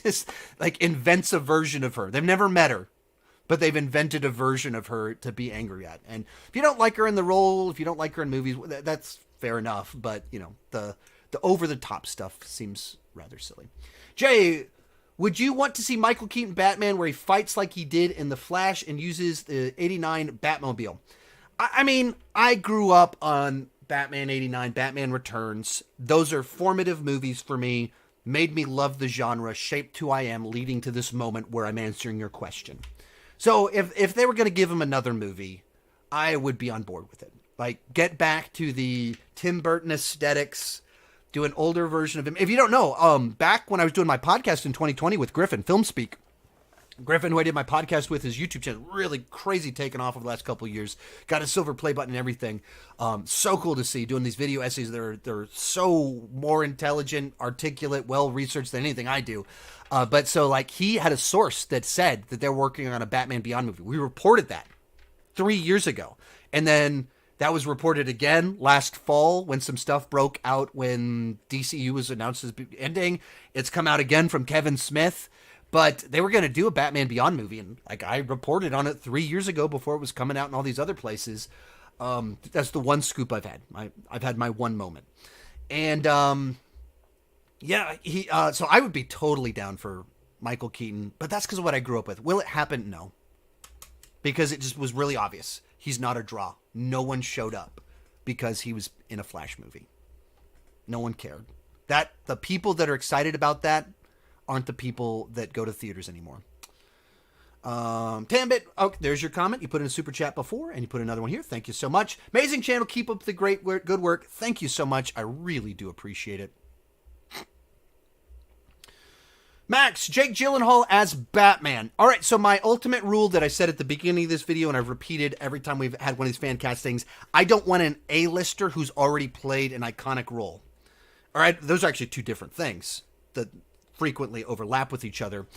just like invents a version of her. They've never met her, but they've invented a version of her to be angry at. And if you don't like her in the role, if you don't like her in movies, that's fair enough. But, you know, the over-the-top stuff seems rather silly. Jay, would you want to see Michael Keaton Batman where he fights like he did in The Flash and uses the 89 Batmobile? I mean, I grew up on Batman 89, Batman Returns. Those are formative movies for me, made me love the genre, shaped who I am, leading to this moment where I'm answering your question. So if they were going to give him another movie, I would be on board with it. Like, get back to the Tim Burton aesthetics, do an older version of him. If you don't know, back when I was doing my podcast in 2020 with Griffin, FilmSpeak, Griffin, who I did my podcast with, his YouTube channel, really crazy taken off over the last couple of years. Got a silver play button and everything. So cool to see doing these video essays. They're so more intelligent, articulate, well-researched than anything I do. But so like he had a source that said that they're working on a Batman Beyond movie. We reported that 3 years ago. And then That was reported again last fall when some stuff broke out when DCEU was announced as ending. It's come out again from Kevin Smith. But they were going to do a Batman Beyond movie, and like I reported on it 3 years ago before it was coming out in all these other places. That's the one scoop I've had. I've had my one moment. And yeah, so I would be totally down for Michael Keaton, but that's because of what I grew up with. Will it happen? No. Because it just was really obvious. He's not a draw. No one showed up because he was in a Flash movie. No one cared. That the people that are excited about that aren't the people that go to theaters anymore. Tambit, oh, there's your comment. You put in a super chat before, and you put another one here. Thank you so much. Amazing channel. Keep up the great work, good work. Thank you so much. I really do appreciate it. Max, Jake Gyllenhaal as Batman. All right, so my ultimate rule that I said at the beginning of this video, and I've repeated every time we've had one of these fan castings, I don't want an A-lister who's already played an iconic role. All right, those are actually two different things that frequently overlap with each other.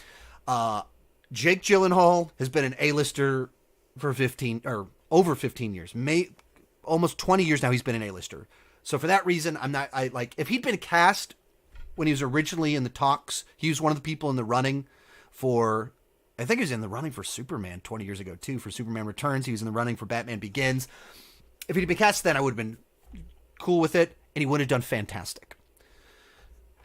Jake Gyllenhaal has been an A-lister for over 15 years. Almost 20 years now he's been an A-lister. So for that reason, if he'd been cast when he was originally in the talks, he was one of the people in the running for, I think he was in the running for Superman 20 years ago too, for Superman Returns. He was in the running for Batman Begins. If he'd been cast then, I would have been cool with it, and he would have done fantastic.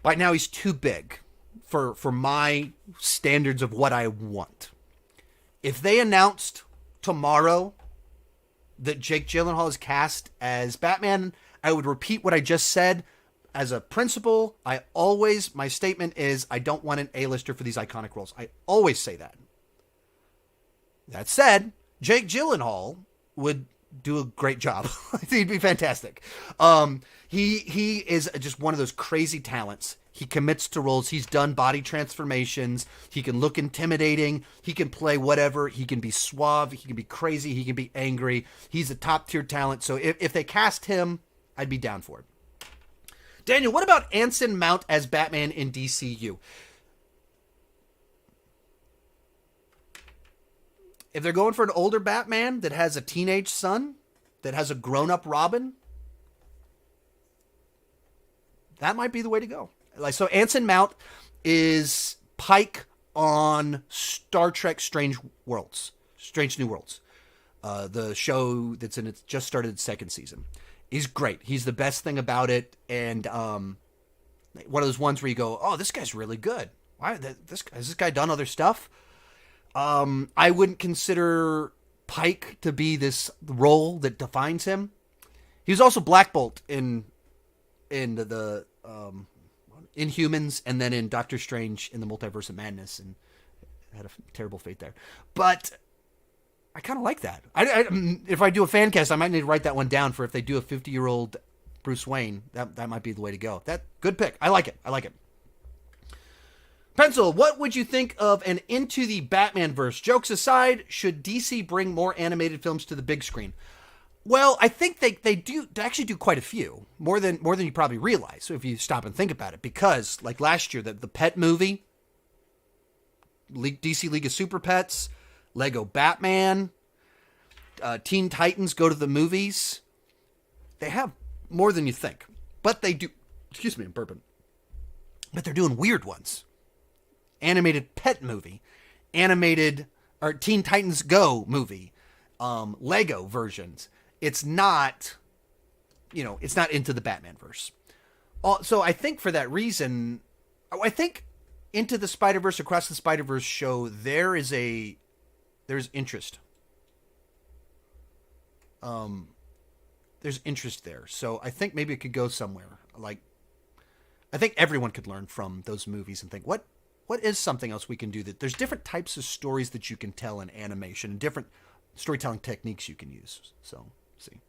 By now, he's too big for my standards of what I want. If they announced tomorrow that Jake Gyllenhaal is cast as Batman, I would repeat what I just said. As a principle, my statement is I don't want an A-lister for these iconic roles. I always say that. That said, Jake Gyllenhaal would do a great job. He'd be fantastic. He is just one of those crazy talents. He commits to roles. He's done body transformations. He can look intimidating. He can play whatever. He can be suave. He can be crazy. He can be angry. He's a top-tier talent. So if they cast him, I'd be down for it. Daniel, what about Anson Mount as Batman in DCU? If they're going for an older Batman that has a teenage son, that has a grown-up Robin, that might be the way to go. So Anson Mount is Pike on Star Trek Strange New Worlds, the show that's in its just started its second season. He's great. He's the best thing about it, and one of those ones where you go, "Oh, this guy's really good. Why has this guy done other stuff?" I wouldn't consider Pike to be this role that defines him. He was also Black Bolt in the Inhumans, and then in Doctor Strange in the Multiverse of Madness, and had a terrible fate there. But I kind of like that. If I do a fan cast, I might need to write that one down for if they do a 50-year-old Bruce Wayne. That might be the way to go. Good pick. I like it. Pencil, what would you think of an Into the Batman verse? Jokes aside, should DC bring more animated films to the big screen? Well, I think they actually do quite a few, more than you probably realize. So if you stop and think about it, because like last year, the Pet movie, DC League of Super Pets, Lego Batman, Teen Titans Go to the Movies. They have more than you think. But they do, excuse me, I'm burping. But they're doing weird ones. Animated Pet movie. Or Teen Titans Go movie. Lego versions. It's not Into the Batman verse. So I think for that reason, I think Into the Spider-Verse, Across the Spider-Verse show, there's interest. There's interest there. So I think maybe it could go somewhere. Like, I think everyone could learn from those movies and think, what is something else we can do? That there's different types of stories that you can tell in animation and different storytelling techniques you can use. So, see.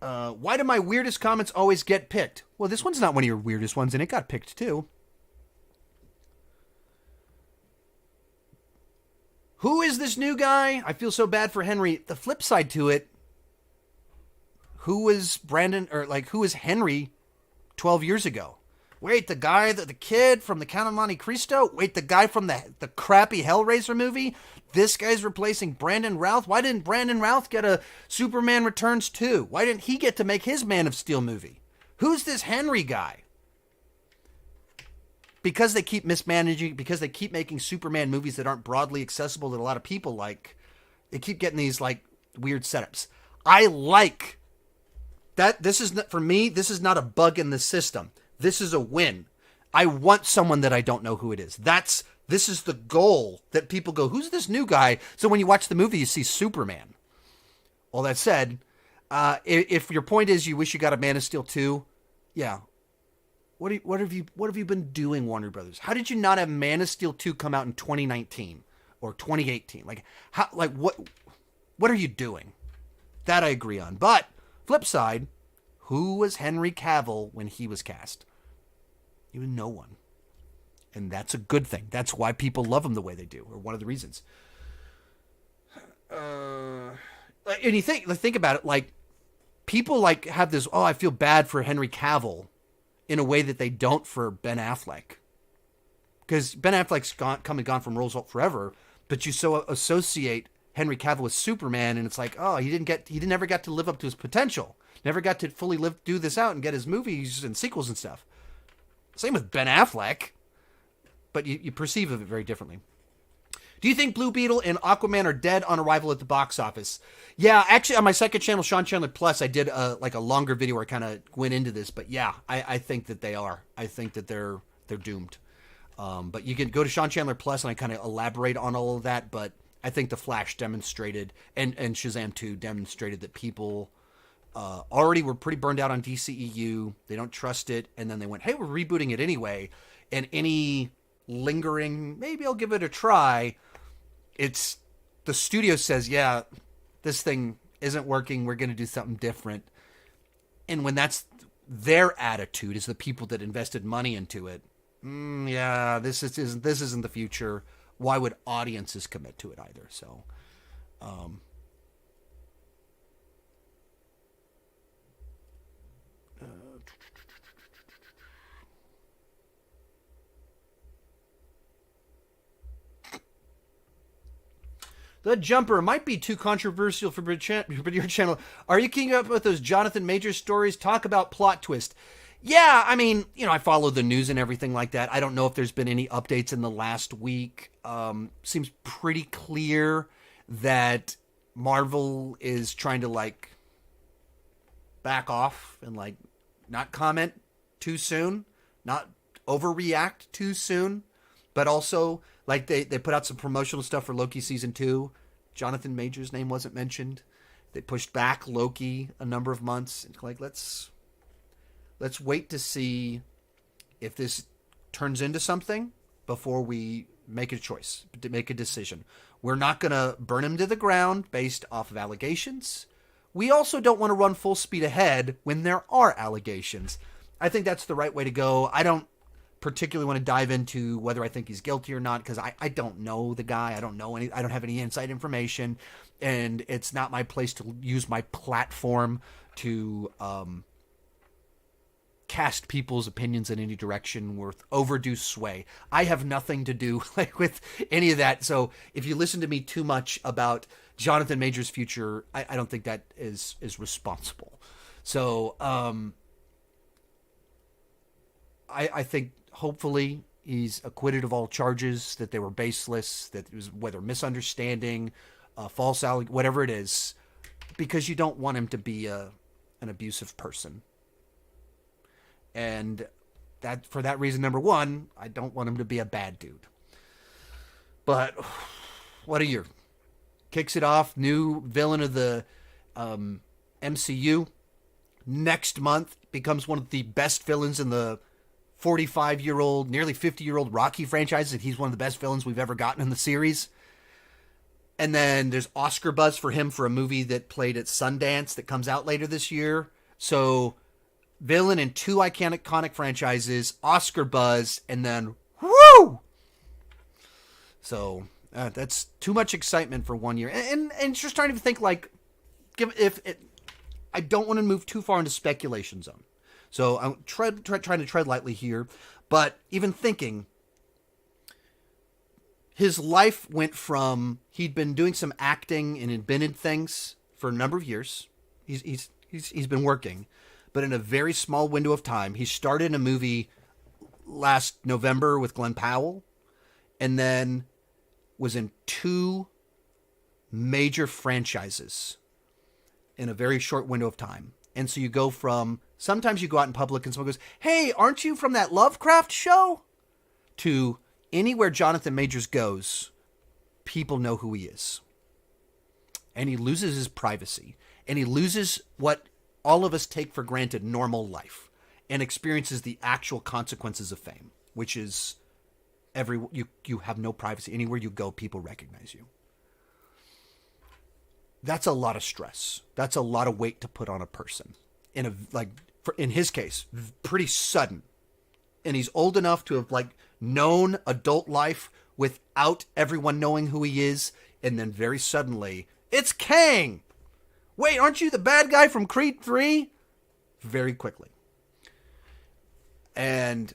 Why do my weirdest comments always get picked? Well, this one's not one of your weirdest ones, and it got picked too. Who is this new guy? I feel so bad for Henry. The flip side to it, who was Henry 12 years ago? Wait, the kid from the Count of Monte Cristo? Wait, the guy from the crappy Hellraiser movie? This guy's replacing Brandon Routh? Why didn't Brandon Routh get a Superman Returns 2? Why didn't he get to make his Man of Steel movie? Who's this Henry guy? Because they keep mismanaging, because they keep making Superman movies that aren't broadly accessible that a lot of people like, they keep getting these like weird setups. I like that. This is not, for me, this is not a bug in the system. This is a win. I want someone that I don't know who it is. This is the goal, that people go, who's this new guy? So when you watch the movie, you see Superman. All that said, if your point is you wish you got a Man of Steel 2, yeah. What have you been doing, Warner Brothers? How did you not have Man of Steel 2 come out in 2019 or 2018? What are you doing? That I agree on. But flip side, who was Henry Cavill when he was cast? Even no one. And that's a good thing. That's why people love him the way they do, or one of the reasons. And you think about it, like, people like have this, I feel bad for Henry Cavill, in a way that they don't for Ben Affleck. Because Ben Affleck's come and gone from roles forever, but you so associate Henry Cavill with Superman, and it's like, he never got to live up to his potential. Never got to fully do this out and get his movies and sequels and stuff. Same with Ben Affleck, but you perceive of it very differently. Do you think Blue Beetle and Aquaman are dead on arrival at the box office? Yeah, actually, on my second channel, Sean Chandler Plus, I did a longer video where I kind of went into this. But yeah, I think that they are. I think that they're doomed. But you can go to Sean Chandler Plus, and I kind of elaborate on all of that. But I think The Flash demonstrated, and Shazam 2 demonstrated, that people already were pretty burned out on DCEU. They don't trust it. And then they went, hey, we're rebooting it anyway. And any lingering, maybe I'll give it a try, it's the studio says, yeah, this thing isn't working, we're going to do something different. And when that's their attitude, is the people that invested money into it, yeah, this isn't the future. Why would audiences commit to it either? So The Jumper might be too controversial for your channel. Are you keeping up with those Jonathan Majors stories? Talk about plot twist. Yeah, I mean, I follow the news and everything like that. I don't know if there's been any updates in the last week. Seems pretty clear that Marvel is trying to back off and not comment too soon, not overreact too soon, but also they put out some promotional stuff for Loki season 2. Jonathan Majors' name wasn't mentioned. They pushed back Loki a number of months. Let's wait to see if this turns into something before we make a choice, to make a decision. We're not going to burn him to the ground based off of allegations. We also don't want to run full speed ahead when there are allegations. I think that's the right way to go. I don't particularly want to dive into whether I think he's guilty or not, because I don't know the guy. I don't have any inside information, and it's not my place to use my platform to cast people's opinions in any direction with overdue sway. I have nothing to do with any of that. So if you listen to me too much about Jonathan Majors' future, I don't think that is responsible. So I think hopefully he's acquitted of all charges, that they were baseless, that it was whether misunderstanding, false whatever it is, because you don't want him to be an abusive person. And that, for that reason, number one, I don't want him to be a bad dude. But what a year. Kicks it off, new villain of the MCU. Next month becomes one of the best villains in the 45-year-old, nearly 50-year-old Rocky franchise. And he's one of the best villains we've ever gotten in the series. And then there's Oscar buzz for him for a movie that played at Sundance that comes out later this year. So villain in two iconic franchises, Oscar buzz, and then woo! So that's too much excitement for 1 year. And just trying to think I don't want to move too far into speculation zone. So I'm trying to tread lightly here. But even thinking, his life went from, he'd been doing some acting and had been in things for a number of years. He's been working, but in a very small window of time. He started in a movie last November with Glenn Powell, and then was in 2 major franchises in a very short window of time. And so you go from, sometimes you go out in public and someone goes, "Hey, aren't you from that Lovecraft show?" to anywhere Jonathan Majors goes, people know who he is. And he loses his privacy. And he loses what all of us take for granted, normal life, and experiences the actual consequences of fame, which is you have no privacy. Anywhere you go, people recognize you. That's a lot of stress. That's a lot of weight to put on a person. In his case, pretty sudden. And he's old enough to have known adult life without everyone knowing who he is. And then very suddenly, it's Kang. Wait, aren't you the bad guy from Creed 3? Very quickly. And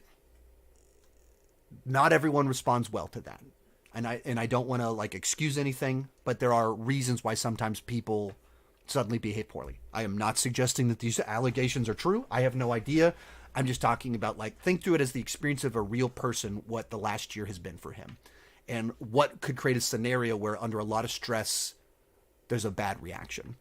not everyone responds well to that. And I don't want to excuse anything, but there are reasons why sometimes people suddenly behave poorly. I am not suggesting that these allegations are true. I have no idea. I'm just talking about think through it as the experience of a real person, what the last year has been for him, and what could create a scenario where under a lot of stress, there's a bad reaction.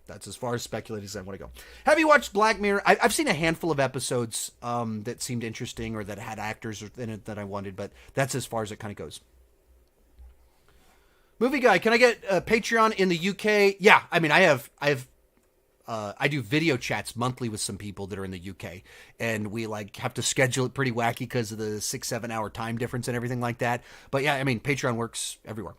That's as far as speculating as I want to go. Have you watched Black Mirror? I've seen a handful of episodes that seemed interesting or that had actors in it that I wanted, but that's as far as it kind of goes. Movie guy, can I get a Patreon in the UK? Yeah, I mean, I do video chats monthly with some people that are in the UK, and we have to schedule it pretty wacky because of the 6-7 hour time difference and everything like that. But yeah, I mean, Patreon works everywhere.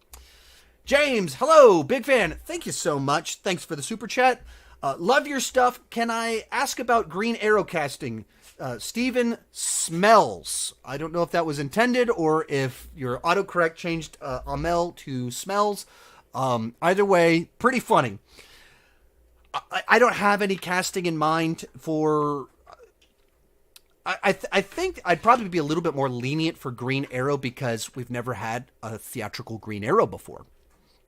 James, hello, big fan. Thank you so much. Thanks for the super chat. Love your stuff. Can I ask about Green Arrow casting? Steven Smells. I don't know if that was intended or if your autocorrect changed Amel to Smells. Either way, pretty funny. I don't have any casting in mind for... I think I'd probably be a little bit more lenient for Green Arrow because we've never had a theatrical Green Arrow before.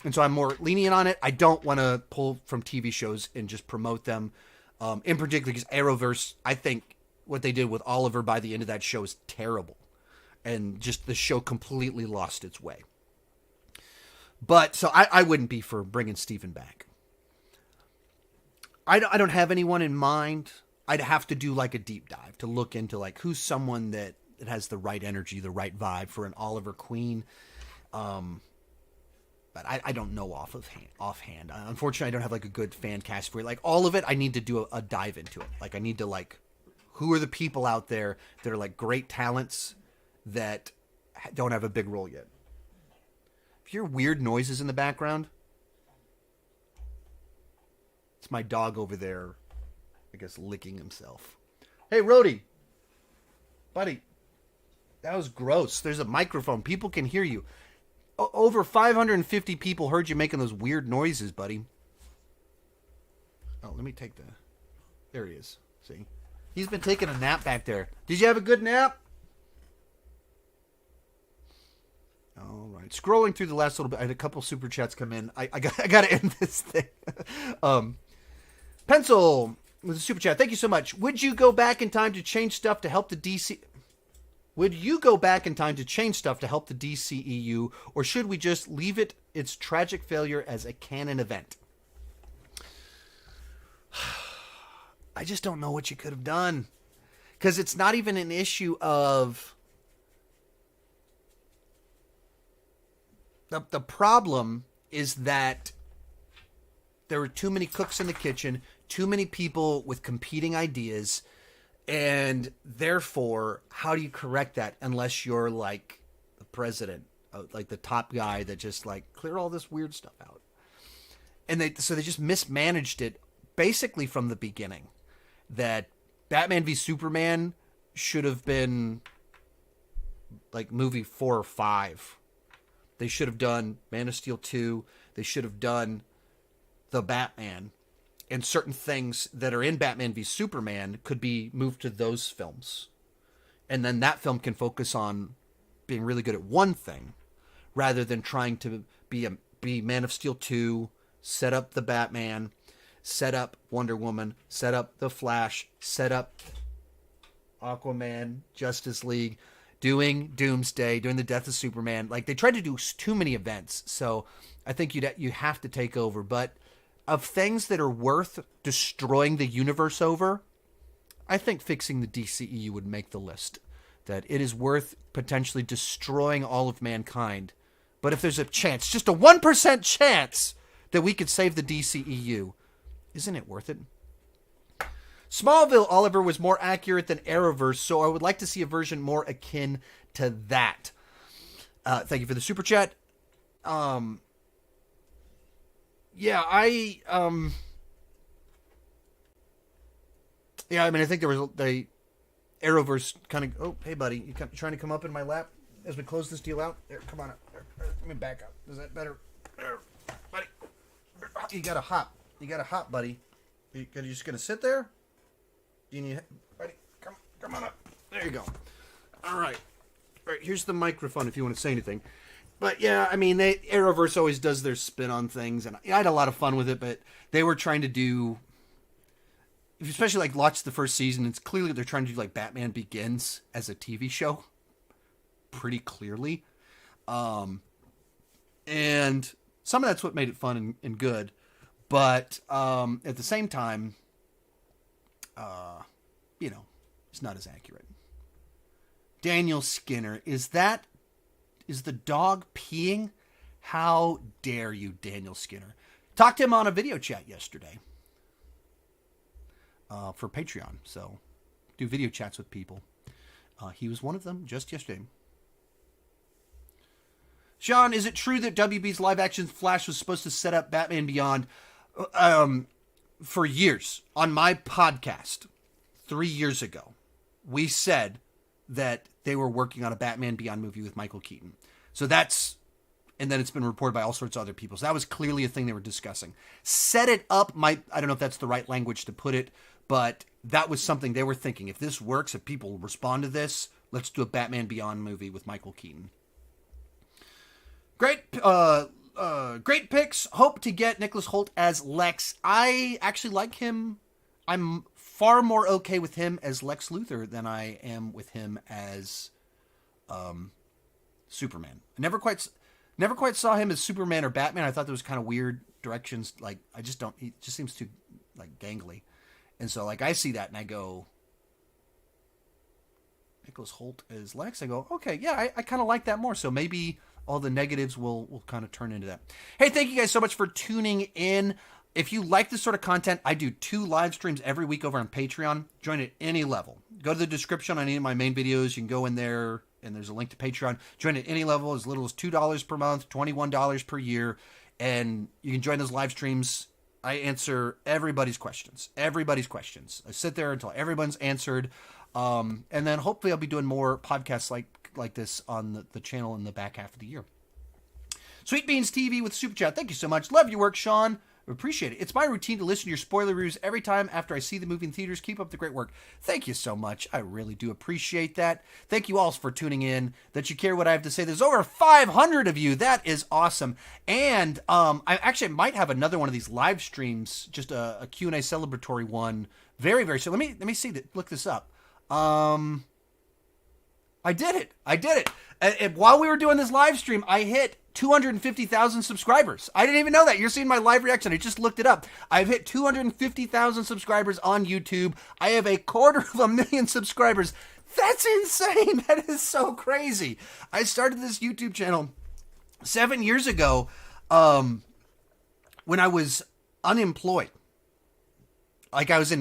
And so I'm more lenient on it. I don't want to pull from TV shows and just promote them. In particular, because Arrowverse, I think what they did with Oliver by the end of that show is terrible. And just the show completely lost its way. But, so I wouldn't be for bringing Steven back. I don't have anyone in mind. I'd have to do a deep dive to look into who's someone that has the right energy, the right vibe for an Oliver Queen. But I don't know offhand. Unfortunately, I don't have a good fan cast for it. All of it, I need to do a dive into it. I need to who are the people out there that are great talents that don't have a big role yet. If you hear weird noises in the background, it's my dog over there, I guess, licking himself. Hey, Rhodey. Buddy, that was gross. There's a microphone. People can hear you. Over 550 people heard you making those weird noises, buddy. Oh, let me take there he is. See? He's been taking a nap back there. Did you have a good nap? All right. Scrolling through the last little bit, I had a couple super chats come in. I got to end this thing. Pencil with a super chat. Thank you so much. Would you go back in time to change stuff to help the DC... Would you go back in time to change stuff to help the DCEU, or should we just leave its tragic failure as a canon event? I just don't know what you could have done. Because it's not even an issue of... The problem is that there were too many cooks in the kitchen, too many people with competing ideas... And therefore, how do you correct that unless you're the president, the top guy that just clear all this weird stuff out? And they just mismanaged it basically from the beginning. That Batman v Superman should have been movie 4 or 5. They should have done Man of Steel 2. They should have done The Batman. and certain things that are in Batman v Superman could be moved to those films. And then that film can focus on being really good at one thing rather than trying to be Man of Steel 2, set up the Batman, set up Wonder Woman, set up the Flash, set up Aquaman, Justice League, doing Doomsday, doing the death of Superman. Like, they tried to do too many events. So I think you have to take over. But of things that are worth destroying the universe over, I think fixing the DCEU would make the list. That it is worth potentially destroying all of mankind. But if there's a chance, just a 1% chance that we could save the DCEU, isn't it worth it? Smallville, Oliver, was more accurate than Arrowverse, so I would like to see a version more akin to that. Thank you for the super chat. Yeah, I think there was the Arrowverse kind of. Oh, hey, buddy, you trying to come up in my lap as we close this deal out? There, come on up. There, let me back up. Is that better? There, buddy, you got to hop. Buddy. You just gonna sit there? You need, buddy. Come on up. There you go. All right. Here's the microphone if you want to say anything. But yeah, I mean, Arrowverse always does their spin on things, and I had a lot of fun with it. But they were trying to do, especially like watch the first season. It's clearly they're trying to do like Batman Begins as a TV show, pretty clearly, and some of that's what made it fun and good. But at the same time, it's not as accurate. Daniel Skinner, is the dog peeing? How dare you, Daniel Skinner? Talked to him on a video chat yesterday for Patreon. So do video chats with people. He was one of them just yesterday. Sean, is it true that WB's live-action Flash was supposed to set up Batman Beyond? For years on my podcast 3 years ago, we said that they were working on a Batman Beyond movie with Michael Keaton. So and then it's been reported by all sorts of other people. So that was clearly a thing they were discussing. Set it up I don't know if that's the right language to put it, but that was something they were thinking. If this works, if people respond to this, let's do a Batman Beyond movie with Michael Keaton. Great picks. Hope to get Nicolas Hoult as Lex. I actually like him. I'm far more okay with him as Lex Luthor than I am with him as Superman. I never quite saw him as Superman or Batman. I thought there was kind of weird directions. Like, he just seems too like gangly. And so like I see that and I go, Nicolas Hoult as Lex. I go, okay, yeah, I kind of like that more. So maybe all the negatives will kind of turn into that. Hey, thank you guys so much for tuning in. If you like this sort of content, I do 2 live streams every week over on Patreon. Join at any level. Go to the description on any of my main videos. You can go in there, and there's a link to Patreon. Join at any level, as little as $2 per month, $21 per year, and you can join those live streams. I answer everybody's questions. I sit there until everyone's answered, and then hopefully I'll be doing more podcasts like this on the channel in the back half of the year. Sweet Beans TV with Super Chat. Thank you so much. Love your work, Sean. Appreciate it. It's my routine to listen to your spoiler reviews every time after I see the movie in theaters. Keep up the great work. Thank you so much. I really do appreciate that. Thank you all for tuning in, that you care what I have to say. There's over 500 of you. That is awesome. And I actually might have another one of these live streams, just a Q&A celebratory one, very, very soon. Let me see that. Look this up. I did it. And while we were doing this live stream, I hit 250,000 subscribers. I didn't even know that. You're seeing my live reaction. I just looked it up. I've hit 250,000 subscribers on YouTube. I have 250,000 subscribers. That's insane. That is so crazy. I started this YouTube channel 7 years ago when I was unemployed. Like I was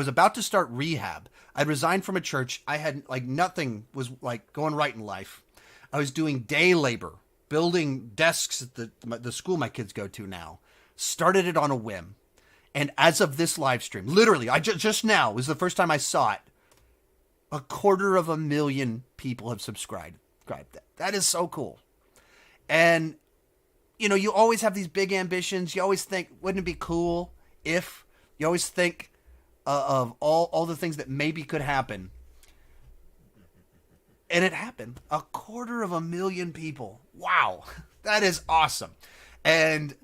about to start rehab. I'd resigned from a church. I had nothing was going right in life. I was doing day labor, building desks at the school my kids go to now. Started it on a whim. And as of this live stream, literally, I just now was the first time I saw it. 250,000 people have subscribed. That is so cool. And, you always have these big ambitions. You always think, wouldn't it be cool if You always think of all the things that maybe could happen. And it happened. 250,000 people. Wow. That is awesome. And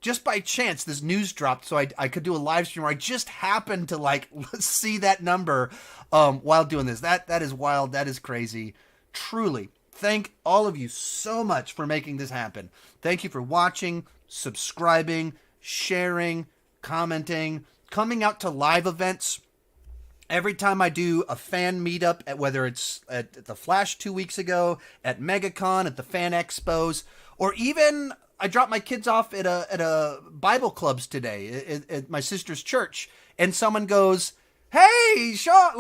just by chance, this news dropped, so I could do a live stream where I just happened to like see that number while doing this. That is wild. That is crazy. Truly. Thank all of you so much for making this happen. Thank you for watching, subscribing, sharing, commenting, coming out to live events. Every time I do a fan meetup, whether it's at the Flash 2 weeks ago, at MegaCon, at the Fan Expos, or even I dropped my kids off at a Bible clubs today at my sister's church, and someone goes, "Hey, Sean,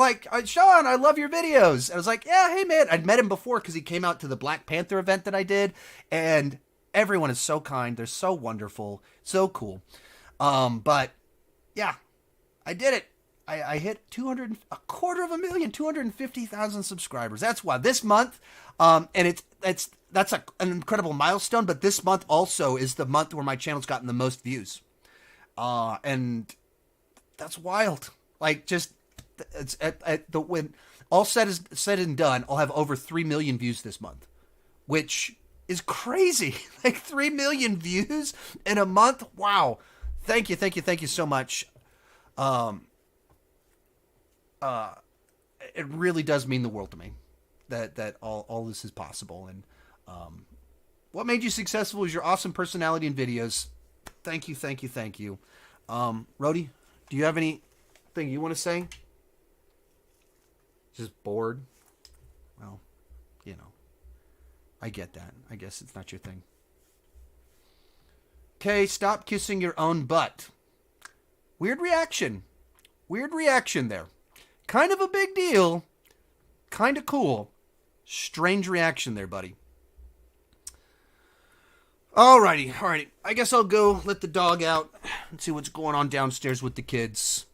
Sean, I love your videos." I was like, "Yeah, hey man." I'd met him before because he came out to the Black Panther event that I did, and everyone is so kind. They're so wonderful, so cool. But yeah, I did it. I hit 250,000 subscribers. That's why this month, and that's an incredible milestone. But this month also is the month where my channel's gotten the most views, and that's wild. Like just it's when all said and done, I'll have over 3 million views this month, which is crazy. Like 3 million views in a month. Wow. Thank you so much. It really does mean the world to me that all this is possible. And what made you successful is your awesome personality and videos. Thank you. Rhodey, do you have anything you want to say? Just bored? Well, I get that. I guess it's not your thing. Okay, stop kissing your own butt. Weird reaction there. Kind of a big deal. Kind of cool. Strange reaction there, buddy. Alrighty. I guess I'll go let the dog out and see what's going on downstairs with the kids.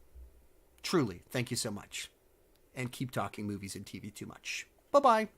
Truly, thank you so much. And keep talking movies and TV too much. Bye-bye.